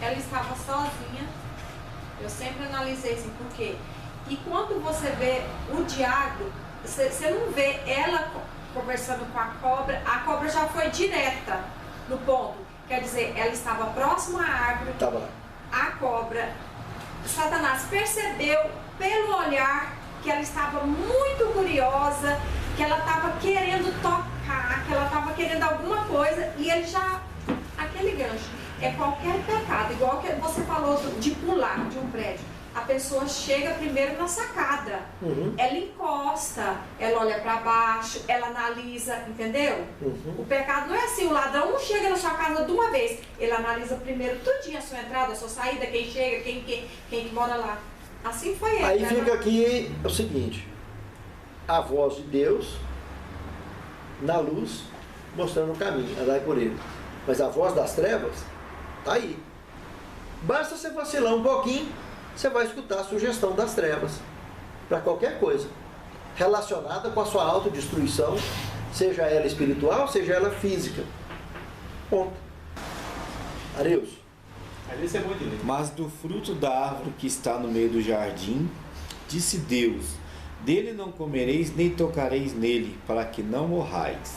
ela estava sozinha. Eu sempre analisei assim, por quê? E quando você vê o diabo, você não vê ela conversando com a cobra já foi direta no ponto. Quer dizer, ela estava próxima à árvore, a cobra, Satanás percebeu pelo olhar que ela estava muito curiosa, que ela estava querendo tocar, que ela estava querendo alguma coisa, e ele já, aquele gancho, é qualquer pecado, igual que você falou de pular de um prédio. A pessoa chega primeiro na sacada, ela encosta, ela olha para baixo, ela analisa, entendeu? O pecado não é assim, o ladrão não chega na sua casa de uma vez, ele analisa primeiro tudinho, a sua entrada, a sua saída, quem chega, quem mora lá. Assim foi ele. Aí fica aqui o seguinte, a voz de Deus na luz, mostrando o caminho, andai por ele. Mas a voz das trevas está aí. Basta você vacilar um pouquinho, você vai escutar a sugestão das trevas para qualquer coisa relacionada com a sua autodestruição, seja ela espiritual, seja ela física. Ponto. Areus. Isso é bom de ler. Mas do fruto da árvore que está no meio do jardim, disse Deus, dele não comereis nem tocareis nele, para que não morrais.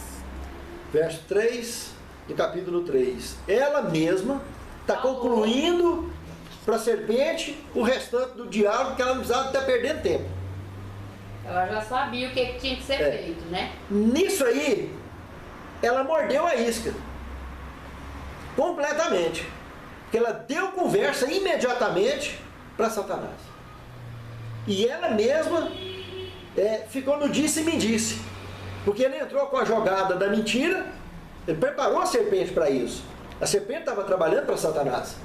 Verso 3 do capítulo 3. Ela mesma está concluindo para a serpente o restante do diálogo, que ela não precisava estar perdendo tempo. Ela já sabia o que tinha que ser feito, né? Nisso aí, ela mordeu a isca. Completamente. Porque ela deu conversa imediatamente para Satanás. E ela mesma ficou no disse-me-disse. Porque ele entrou com a jogada da mentira, ele preparou a serpente para isso. A serpente estava trabalhando para Satanás,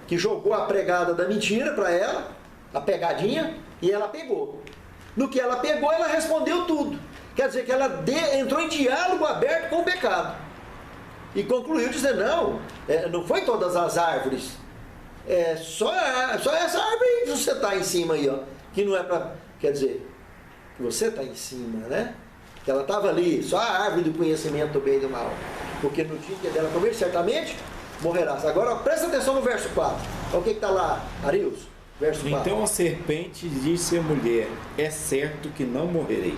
que jogou a pregada da mentira para ela, a pegadinha, e ela pegou. No que ela pegou, ela respondeu tudo. Quer dizer que ela entrou em diálogo aberto com o pecado. E concluiu dizendo, não foi todas as árvores, só essa árvore que você está em cima aí, ó, que não é para, quer dizer, que você está em cima, né? Que ela estava ali, só a árvore do conhecimento do bem e do mal. Porque no dia que dela comer, certamente morrerás. Agora, presta atenção no verso 4. Olha o que está lá, Arius. Verso 4. Então a serpente disse à mulher: é certo que não morrereis.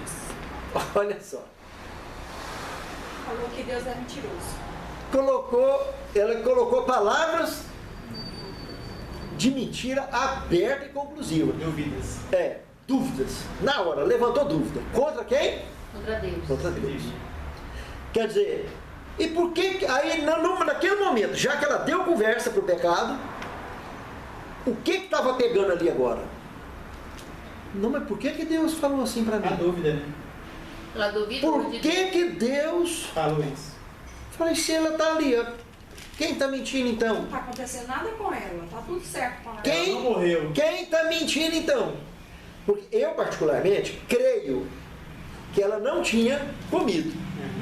Olha só. Falou que Deus é mentiroso. Ela colocou palavras de mentira aberta e conclusiva. Dúvidas. Dúvidas. Na hora, levantou dúvida. Contra quem? Contra Deus. Contra Deus. Quer dizer, e por que, aí naquele momento, já que ela deu conversa para o pecado, o que estava pegando ali agora? Não, mas por que Deus falou assim para mim? A dúvida, né? Ela duvida Por que Deus... Falou isso. Falei, se ela está ali, ó. Quem está mentindo então? Não está acontecendo nada com ela. Está tudo certo com ela. Quem? Ela não morreu. Quem está mentindo então? Porque eu, particularmente, creio que ela não tinha comido.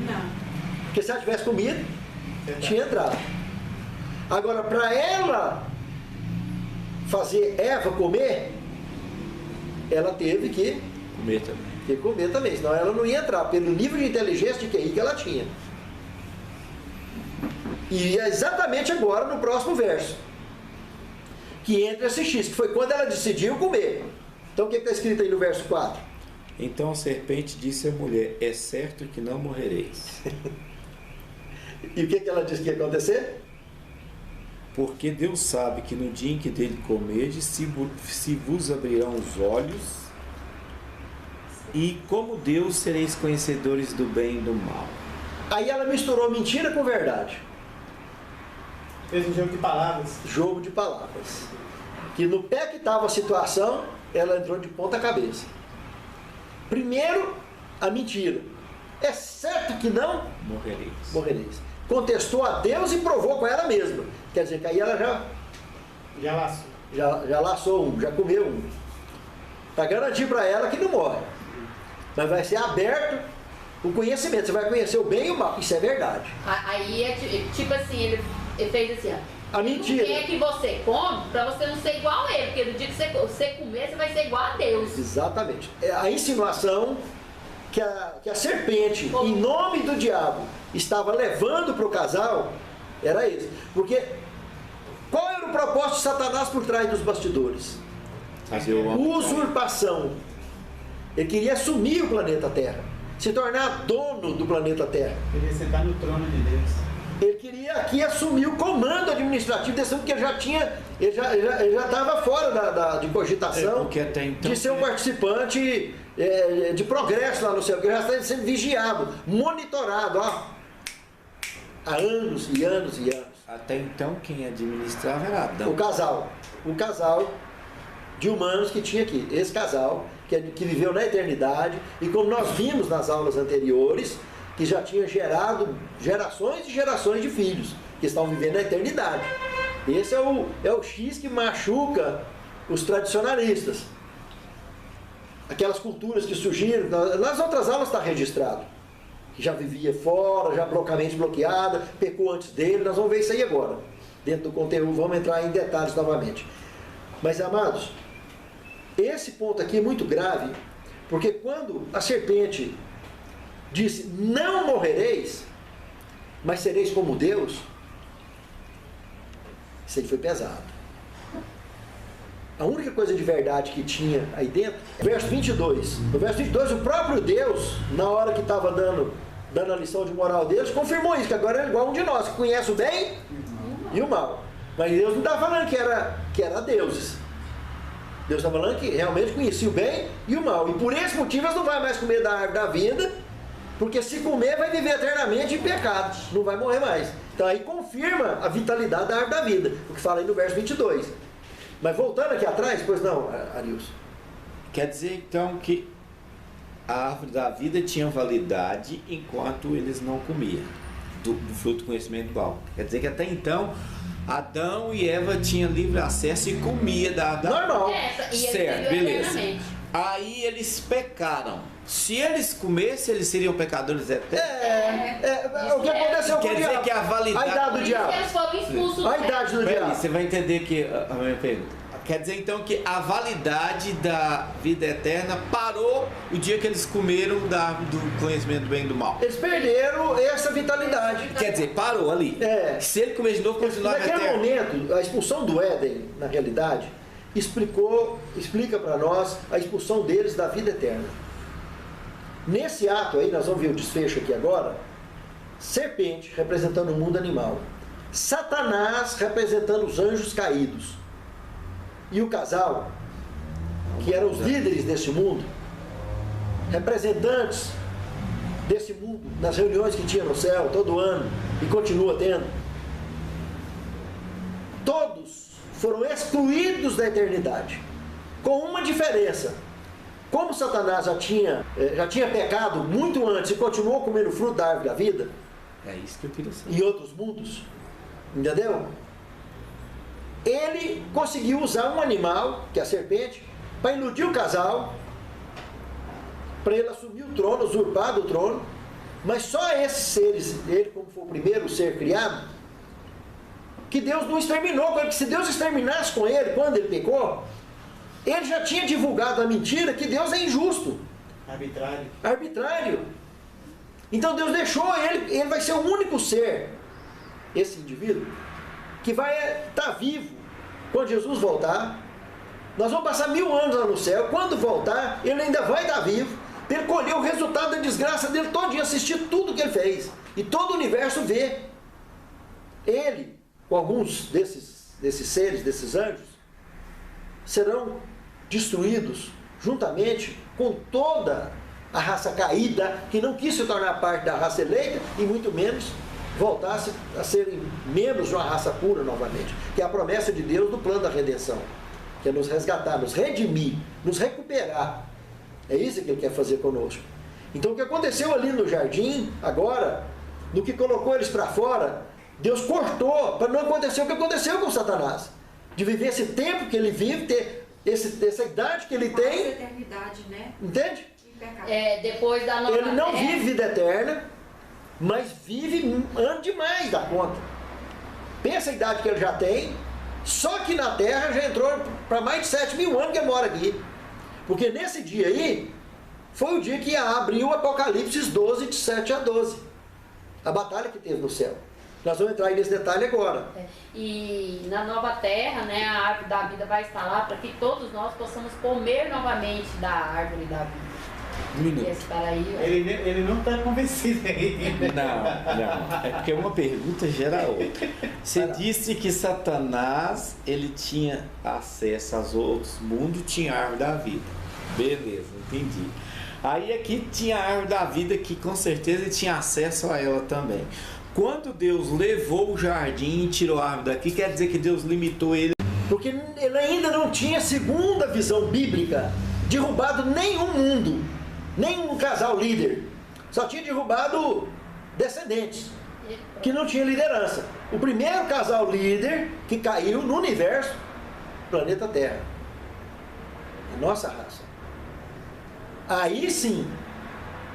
Não. Porque se ela tivesse comido, Verdade. tinha entrado. Agora, para ela fazer Eva comer, ela teve que comer também. Senão ela não ia entrar, pelo nível de inteligência de QI que ela tinha. E é exatamente agora, no próximo verso, que entra esse X, que foi quando ela decidiu comer. Então o que está escrito aí no verso 4? Então a serpente disse à mulher: é certo que não morrereis. E o que ela disse que ia acontecer? Porque Deus sabe que no dia em que dele comerdes, se vos abrirão os olhos, e como Deus sereis conhecedores do bem e do mal. Aí ela misturou mentira com verdade. Fez um jogo de palavras. Jogo de palavras. Que no pé que estava a situação, ela entrou de ponta cabeça. Primeiro, a mentira. É certo que não morrereis. Contestou a Deus e provou com ela mesma. Quer dizer que aí ela Já laçou. já laçou um, já comeu um. Para garantir para ela que não morre. Mas vai ser aberto o conhecimento. Você vai conhecer o bem e o mal. Isso é verdade. Aí é tipo assim, ele fez assim, ó. A mentira. Não quer que você come para você não ser igual a ele, porque no dia que você comer, você vai ser igual a Deus. Exatamente. A insinuação que a serpente, em nome do diabo, estava levando para o casal, era esse. Porque qual era o propósito de Satanás por trás dos bastidores? Usurpação. Ele queria assumir o planeta Terra, se tornar dono do planeta Terra. Queria sentar no trono de Deus. Ele queria aqui assumir o comando administrativo desse, porque ele já tinha, ele já estava fora de cogitação porque até então de ser um participante de progresso lá no céu, que já está sendo vigiado, monitorado, ó, há anos e anos e anos. Até então quem administrava era Adão. O casal de humanos que tinha aqui, esse casal que viveu na eternidade, e como nós vimos nas aulas anteriores, que já tinha gerado gerações e gerações de filhos, que estão vivendo na eternidade. Esse é o X que machuca os tradicionalistas. Aquelas culturas que surgiram, nas outras aulas está registrado, que já vivia fora, já loucamente bloqueada, pecou antes dele, nós vamos ver isso aí agora, dentro do conteúdo, vamos entrar em detalhes novamente. Mas, amados, esse ponto aqui é muito grave, porque quando a serpente disse, não morrereis, mas sereis como Deus, isso aí foi pesado. A única coisa de verdade que tinha aí dentro, verso 22. No verso 22, o próprio Deus, na hora que estava dando a lição de moral deles, confirmou isso, que agora é igual um de nós, que conhece o bem e o mal. Mas Deus não estava falando que era deuses. Deus está falando que realmente conhecia o bem e o mal. E por esse motivo eles não vão mais comer da árvore da vida, porque se comer vai viver eternamente em pecado, não vai morrer mais. Então aí confirma a vitalidade da árvore da vida, o que fala aí no verso 22. Mas voltando aqui atrás, pois não, Arilson. Quer dizer então que a árvore da vida tinha validade enquanto eles não comiam do fruto do conhecimento do mal. Quer dizer que até então Adão e Eva tinham livre acesso e comia da normal. Certo, beleza. Aí eles pecaram. Se eles comessem, eles seriam pecadores eternos. O que aconteceu com o diabo? Quer dizer que a validade... A idade do diabo. Eles foram expulsos. A idade do diabo. Você vai entender que a minha pergunta. Quer dizer então que a validade da vida eterna parou o dia que eles comeram da árvore do conhecimento do bem e do mal. Eles perderam essa vitalidade. Quer dizer, parou ali. Se ele comer de novo, continuava Naquele eterno. momento, a expulsão do Éden, na realidade, explica para nós a expulsão deles da vida eterna. Nesse ato aí, nós vamos ver o desfecho aqui agora, serpente representando o mundo animal, Satanás representando os anjos caídos, e o casal, que eram os líderes desse mundo, representantes desse mundo, nas reuniões que tinha no céu todo ano, e continua tendo, todos foram excluídos da eternidade, com uma diferença. Como Satanás já tinha pecado muito antes e continuou comendo fruto da árvore da vida, É isso que eu queria saber. em outros mundos, entendeu? Ele conseguiu usar um animal, que é a serpente, para iludir o casal, para ele assumir o trono, usurpar o trono, mas só esses seres, ele como foi o primeiro ser criado, que Deus não exterminou com ele, que se Deus exterminasse com ele, quando ele pecou, ele já tinha divulgado a mentira que Deus é injusto, arbitrário. Então Deus deixou ele vai ser o único ser, esse indivíduo, que vai estar vivo quando Jesus voltar. Nós vamos passar 1000 anos lá no céu. Quando voltar, ele ainda vai estar vivo, para ele colher o resultado da desgraça dele todinho, assistir tudo que ele fez, e todo o universo vê. Ele, com alguns desses seres, desses anjos, serão destruídos juntamente com toda a raça caída, que não quis se tornar parte da raça eleita, e muito menos voltasse a serem membros de uma raça pura novamente, que é a promessa de Deus do plano da redenção, que é nos resgatar, nos redimir, nos recuperar. É isso que ele quer fazer conosco. Então o que aconteceu ali no jardim, agora, no que colocou eles para fora, Deus cortou, para não acontecer o que aconteceu com Satanás, de viver esse tempo que ele vive, ter essa idade que ele tem, eternidade, né? entende? Depois da nova Ele não terra, vive vida eterna, mas vive ano demais da conta. Pensa a idade que ele já tem, só que na Terra já entrou para mais de 7.000 anos que ele mora aqui. Porque nesse dia aí, foi o dia que abriu o Apocalipse 12, de 7 a 12. A batalha que teve no céu. Nós vamos entrar aí nesse detalhe agora. E na nova terra, né, a árvore da vida vai estar lá para que todos nós possamos comer novamente da árvore da vida. Um minuto. E estar aí, ó. Ele não está convencido ainda. Não. É porque uma pergunta gera outra. Você disse que Satanás, ele tinha acesso aos outros mundos, tinha a árvore da vida. Beleza, entendi. Aí aqui tinha a árvore da vida, que com certeza ele tinha acesso a ela também. Quando Deus levou o jardim e tirou a árvore daqui, quer dizer que Deus limitou ele? Porque ele ainda não tinha, segundo a visão bíblica, derrubado nenhum mundo, nenhum casal líder. Só tinha derrubado descendentes, que não tinha liderança. O primeiro casal líder que caiu no universo, planeta Terra. A nossa raça. Aí sim,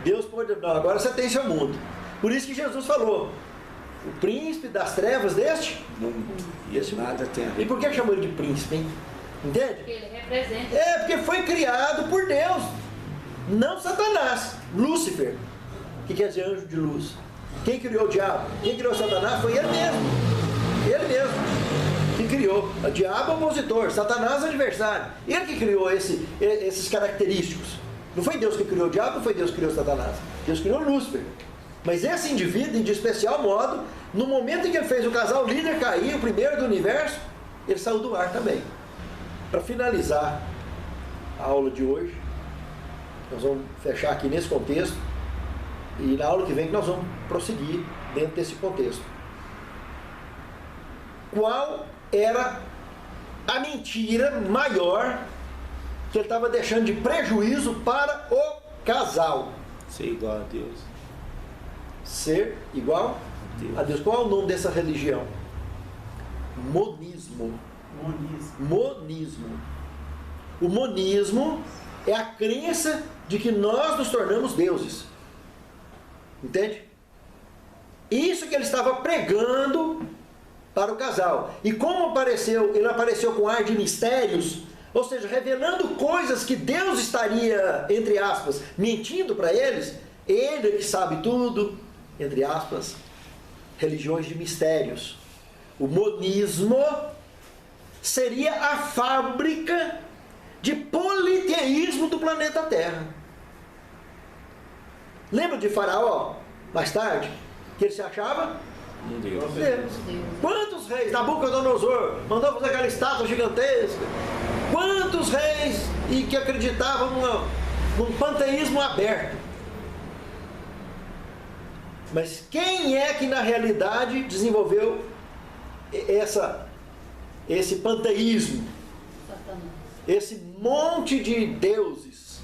Deus pôde, não, agora você tem seu mundo. Por isso que Jesus falou, o príncipe das trevas deste Mundo. E esse nada tem a E ver. por que chamou ele de príncipe, hein? Entende? Porque ele representa. É, porque foi criado por Deus, não Satanás, Lúcifer, que quer dizer anjo de luz. Quem criou o diabo? Quem criou Satanás foi ele mesmo. Ele mesmo que criou. O diabo opositor, Satanás adversário. Ele que criou esses característicos. Não foi Deus que criou o diabo, não foi Deus que criou Satanás. Deus criou Lúcifer. Mas esse indivíduo, de especial modo, no momento em que ele fez o casal líder cair, o primeiro do universo, ele saiu do ar também. Para finalizar a aula de hoje, nós vamos fechar aqui nesse contexto, e na aula que vem nós vamos prosseguir dentro desse contexto. Qual era a mentira maior que ele estava deixando de prejuízo para o casal? Ser igual a Deus. Ser igual a Deus. Qual é o nome dessa religião? Monismo. Monismo. O monismo é a crença de que nós nos tornamos deuses. Entende? Isso que ele estava pregando para o casal. E como ele apareceu com ar de mistérios, ou seja, revelando coisas que Deus estaria, entre aspas, mentindo para eles. Ele que sabe tudo, entre aspas, religiões de mistérios. O monismo seria a fábrica de politeísmo do planeta Terra. Lembra de Faraó, mais tarde, que ele se achava Deus. Deus. Quantos reis? Nabucodonosor mandou fazer aquela estátua gigantesca. Quantos reis e que acreditavam num panteísmo aberto? Mas quem é que na realidade desenvolveu esse panteísmo? Satanás. Esse monte de deuses,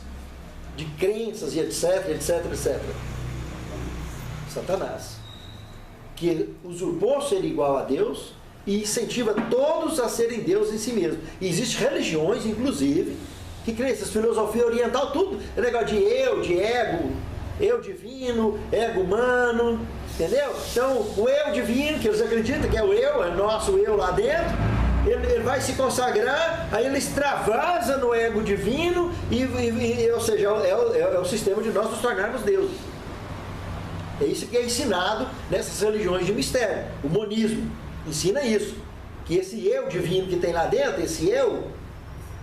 de crenças e etc, etc, etc. Satanás. Que usurpou ser igual a Deus e incentiva todos a serem Deus em si mesmo. E existem religiões, inclusive, que creem, essas filosofias oriental, tudo é negócio de eu, de ego, eu divino, ego humano, entendeu? Então, o eu divino, que eles acreditam que é o eu, é nosso eu lá dentro, ele vai se consagrar, aí ele extravasa no ego divino, ou seja, é o sistema de nós nos tornarmos deuses. É isso que é ensinado nessas religiões de mistério. O monismo ensina isso, que esse eu divino que tem lá dentro, esse eu,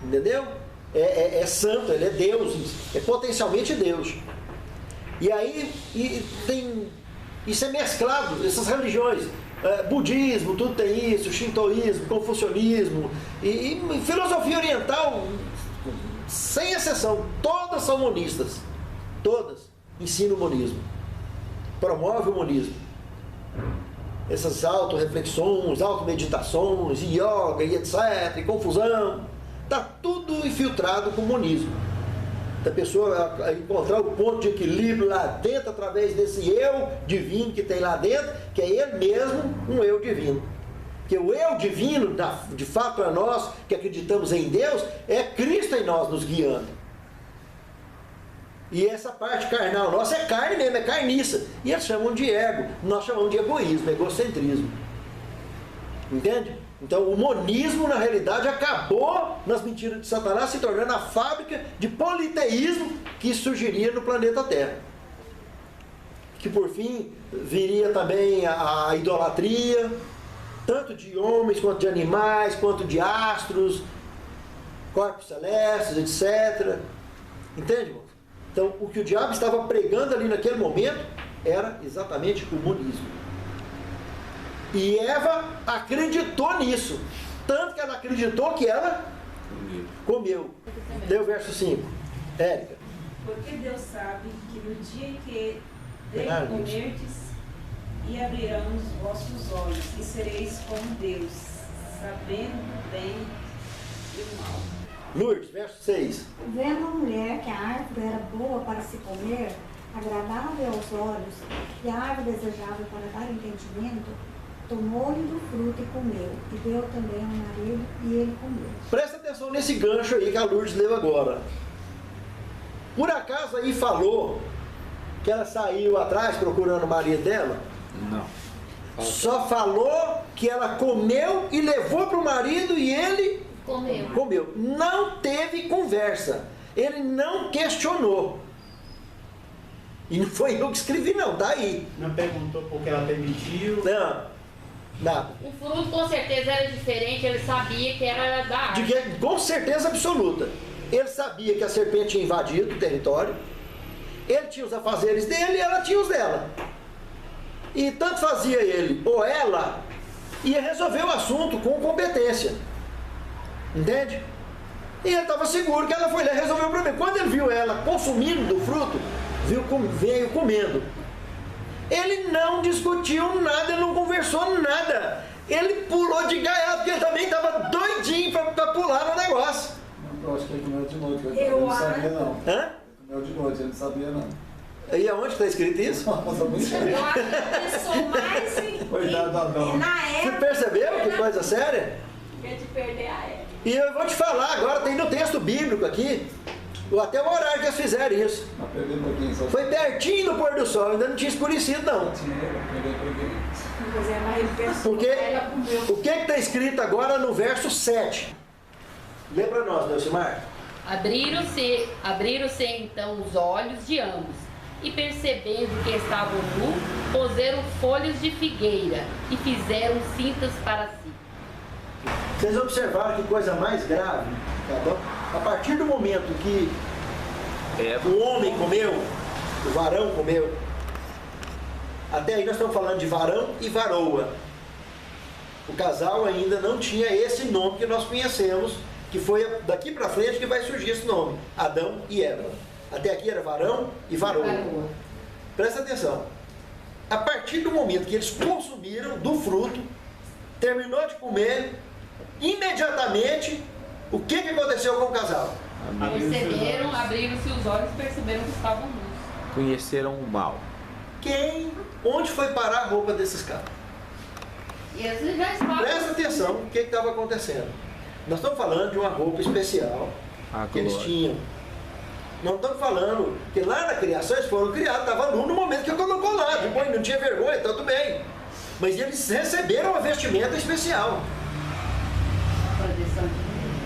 entendeu? É santo, ele é Deus, é potencialmente Deus. E aí isso é mesclado, essas religiões, budismo, tudo tem isso, shintoísmo, confucionismo, e filosofia oriental, sem exceção, todas são monistas, todas ensinam o monismo, promove o monismo. Essas auto-reflexões, auto-meditações, yoga e etc, e confusão, está tudo infiltrado com o monismo. Da pessoa encontrar o ponto de equilíbrio lá dentro, através desse eu divino que tem lá dentro, que é ele mesmo, um eu divino. Porque o eu divino, de fato para nós que acreditamos em Deus, é Cristo em nós nos guiando. E essa parte carnal nossa é carne mesmo, é carniça. E eles chamam de ego, nós chamamos de egoísmo, egocentrismo. Entende? Então o monismo na realidade acabou nas mentiras de Satanás, se tornando a fábrica de politeísmo que surgiria no planeta Terra. Que por fim viria também a idolatria, tanto de homens quanto de animais, quanto de astros, corpos celestes, etc. Entende, irmão? Então o que o diabo estava pregando ali naquele momento era exatamente o monismo. E Eva acreditou nisso. Tanto que ela acreditou que ela comeu. Deu o verso 5. Érica. Porque Deus sabe que no dia em que dele comerdes, e abrirão os vossos olhos, e sereis como Deus, sabendo o bem e o mal. Lourdes, verso 6. Vendo a mulher que a árvore era boa para se comer, agradável aos olhos, e a árvore desejável para dar entendimento, tomou-lhe do fruto e comeu, e deu também ao marido, e ele comeu. Presta atenção nesse gancho aí que a Lourdes leu agora. Por acaso aí falou que ela saiu atrás procurando o marido dela? Não. Só falou que ela comeu e levou para o marido e ele comeu. Não teve conversa. Ele não questionou. E não foi eu que escrevi não, tá aí. Não perguntou porque ela permitiu. Não. Nada. O fruto com certeza era diferente, ele sabia que era da árvore. Com certeza absoluta. Ele sabia que a serpente tinha invadido o território, ele tinha os afazeres dele e ela tinha os dela. E tanto fazia ele ou ela, ia resolver o assunto com competência. Entende? E ele estava seguro que ela foi lá e resolveu o problema. Quando ele viu ela consumindo do fruto, veio comendo. Ele não discutiu nada, ele não conversou nada. Ele pulou de gaiato, porque ele também estava doidinho para pular no negócio. Eu acho que ele comeu de noite, ele Eu não sabia não. Hã? Ele comeu de noite, ele não sabia não. E aonde está escrito isso? Nossa, muito Eu acho que a pessoa mais Coitado da Adão. na Você época. percebeu que coisa séria? Quer te perder a Eva. E eu vou te falar agora, tem no texto bíblico aqui, até o horário que eles fizeram isso. Mas perdeu um pouquinho, só. Foi pertinho do pôr do sol, ainda não tinha escurecido não. Perdeu um pouquinho. Mas ele pensou Porque que ela comeu. o que está escrito agora no verso 7? Lê para nós, Nelcimar. Abriram-se então os olhos de ambos, e percebendo que estavam nus, puseram folhas de figueira e fizeram cintas para si. Vocês observaram que coisa mais grave? Tá bom? A partir do momento que o homem comeu, o varão comeu, até aí nós estamos falando de varão e varoa. O casal ainda não tinha esse nome que nós conhecemos, que foi daqui para frente que vai surgir esse nome, Adão e Eva. Até aqui era varão e varoa. Presta atenção. A partir do momento que eles consumiram do fruto, terminou de comer, imediatamente, o que aconteceu com o casal? Perceberam, abriram-se os olhos e perceberam que estavam nus. Conheceram o mal. Onde foi parar a roupa desses caras? E eles já estavam... Presta atenção o que estava acontecendo. Nós estamos falando de uma roupa especial que eles tinham. Não estamos falando que lá na criação eles foram criados, estava nu no momento que colocou lá, depois não tinha vergonha, então tudo bem. Mas eles receberam uma vestimenta especial.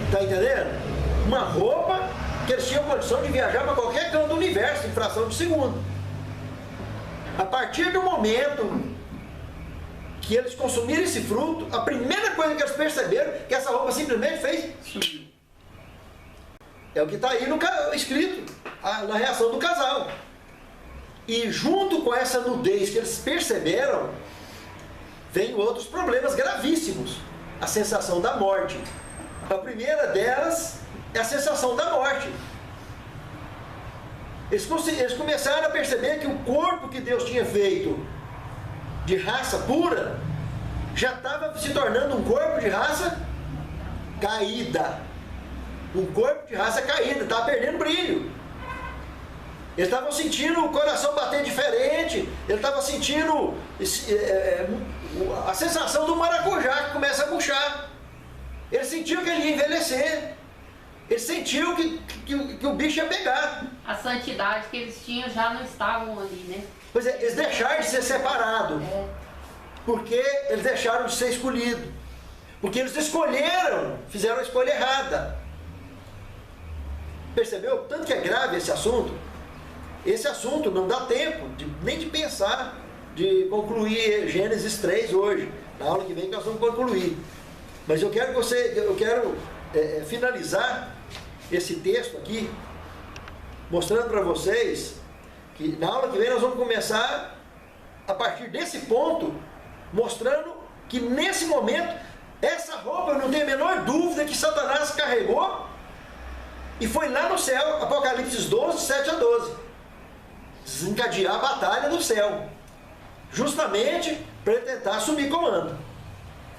Está entendendo? Uma roupa que eles tinham condição de viajar para qualquer canto do universo em fração de segundo. A partir do momento que eles consumiram esse fruto, a primeira coisa que eles perceberam é que essa roupa simplesmente fez sumiu. É o que está aí escrito, na reação do casal. E junto com essa nudez que eles perceberam, vem outros problemas gravíssimos. A sensação da morte. A primeira delas é a sensação da morte. Eles começaram a perceber que o corpo que Deus tinha feito de raça pura já estava se tornando um corpo de raça caída. Um corpo de raça caída, estava perdendo brilho. Eles estavam sentindo o coração bater diferente, eles estavam sentindo a sensação do maracujá que começa a murchar. Ele sentiu que ele ia envelhecer. Ele sentiu que o bicho ia pegar. A santidade que eles tinham já não estavam ali, né? Pois é, eles deixaram de ser separados. Porque eles deixaram de ser escolhidos. Porque eles escolheram, fizeram a escolha errada. Percebeu? Tanto que é grave esse assunto. Esse assunto não dá tempo nem de pensar, de concluir Gênesis 3 hoje. Na aula que vem nós vamos concluir. Mas eu quero finalizar esse texto aqui, mostrando para vocês que na aula que vem nós vamos começar a partir desse ponto, mostrando que nesse momento, essa roupa, eu não tenho a menor dúvida que Satanás carregou e foi lá no céu, Apocalipse 12, 7 a 12, desencadear a batalha do céu, justamente para ele tentar assumir comando.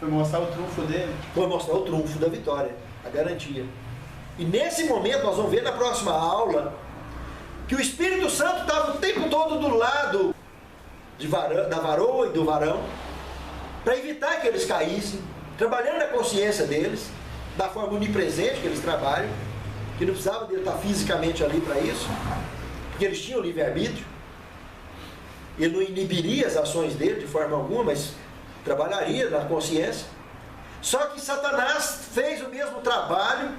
Foi mostrar o trunfo dele. Foi mostrar o trunfo da vitória, a garantia. E nesse momento nós vamos ver na próxima aula que o Espírito Santo estava o tempo todo do lado da varoa e do varão, para evitar que eles caíssem, trabalhando na consciência deles, da forma onipresente que eles trabalham, que não precisava dele estar fisicamente ali para isso, porque eles tinham livre-arbítrio. Ele não inibiria as ações dele de forma alguma, mas trabalharia na consciência. Só que Satanás fez o mesmo trabalho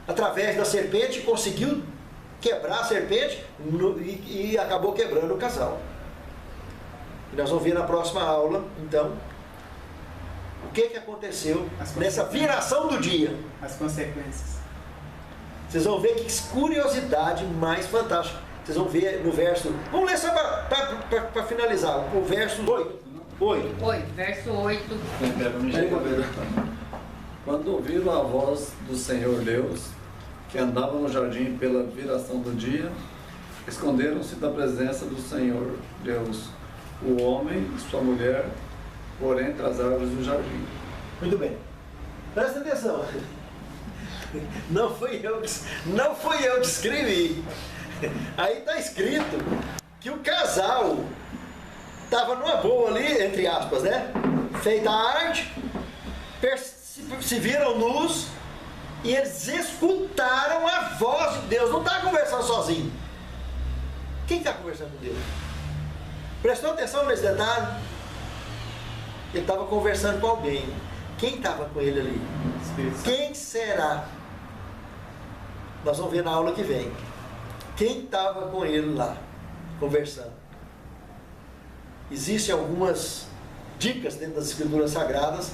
através da serpente e conseguiu quebrar a serpente e acabou quebrando o casal. E nós vamos ver na próxima aula, então, o que aconteceu nessa viração do dia. As consequências. Vocês vão ver que curiosidade mais fantástica. Vocês vão ver no verso... Vamos ler só para finalizar. O verso 8. Verso 8. Quando ouviram a voz do Senhor Deus, que andava no jardim pela viração do dia, esconderam-se da presença do Senhor Deus, o homem e sua mulher, por entre as árvores do jardim. Muito bem. Presta atenção. Não fui eu que escrevi. Aí está escrito que o casal estava numa boa ali, entre aspas, né? Feita a arte, se viram nus e eles escutaram a voz de Deus. Não está conversando sozinho. Quem está conversando com Deus? Prestou atenção nesse detalhe? Ele estava conversando com alguém. Quem estava com ele ali? Quem será? Nós vamos ver na aula que vem. Quem estava com ele lá, conversando? Existem algumas dicas dentro das Escrituras Sagradas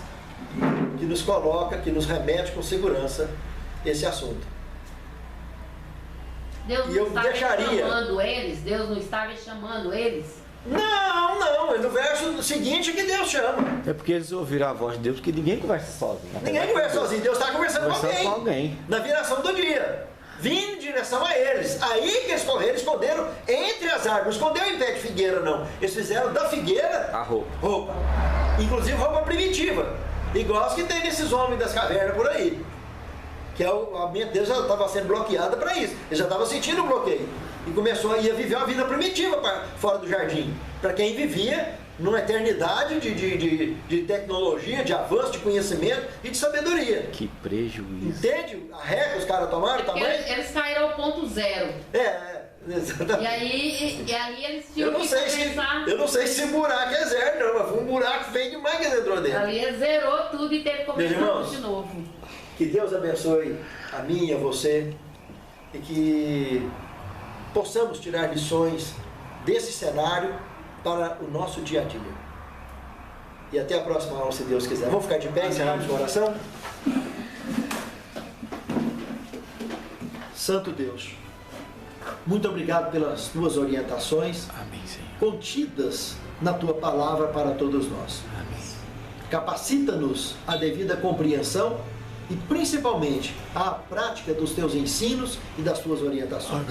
que nos coloca, que nos remete com segurança esse assunto. Deus E não eu estava deixaria- chamando eles? Deus não estava chamando eles? Não, é no verso seguinte que Deus chama. É porque eles ouviram a voz de Deus, porque ninguém conversa sozinho. Ninguém conversa sozinho, Deus está conversando Conversando com com alguém. alguém. Na viração do dia. Vindo em direção a eles. Aí que eles correram, esconderam entre as árvores. Não escondeu em pé de figueira, não. Eles fizeram da figueira A roupa. roupa. Inclusive roupa primitiva. Igual as que tem nesses homens das cavernas por aí. Que a mente deles já estava sendo bloqueada para isso. Eles já estavam sentindo o bloqueio. E começou a viver uma vida primitiva fora do jardim. Para quem vivia numa eternidade de tecnologia, de avanço, de conhecimento e de sabedoria. Que prejuízo. Entende a regra que os caras tomaram Porque também? eles caíram ao ponto zero. Exatamente. E aí eles tinham Eu não que sei começar. se buraco é zero, não, mas foi um buraco feio demais que ele entrou dentro. Ali zerou tudo e teve que começar irmãos, tudo de novo. Que Deus abençoe a mim e a você e que possamos tirar lições desse cenário para o nosso dia a dia. E até a próxima aula, se Deus quiser. Vamos ficar de pé e encerrarmos com oração? Santo Deus, muito obrigado pelas tuas orientações Amém, Senhor. contidas na tua palavra para todos nós. Amém. Capacita-nos à devida compreensão e principalmente à prática dos teus ensinos e das tuas orientações.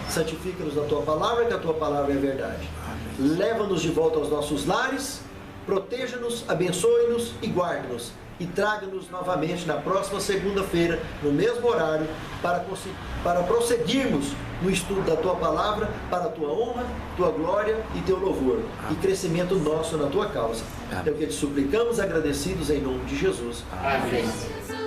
Santifica-nos na tua palavra, que a tua palavra é verdade. Leva-nos de volta aos nossos lares, proteja-nos, abençoe-nos e guarde-nos. E traga-nos novamente na próxima segunda-feira, no mesmo horário, para prosseguirmos no estudo da tua palavra, para a tua honra, tua glória e teu louvor. E crescimento nosso na tua causa. É o que te suplicamos, agradecidos em nome de Jesus. Amém. Amém.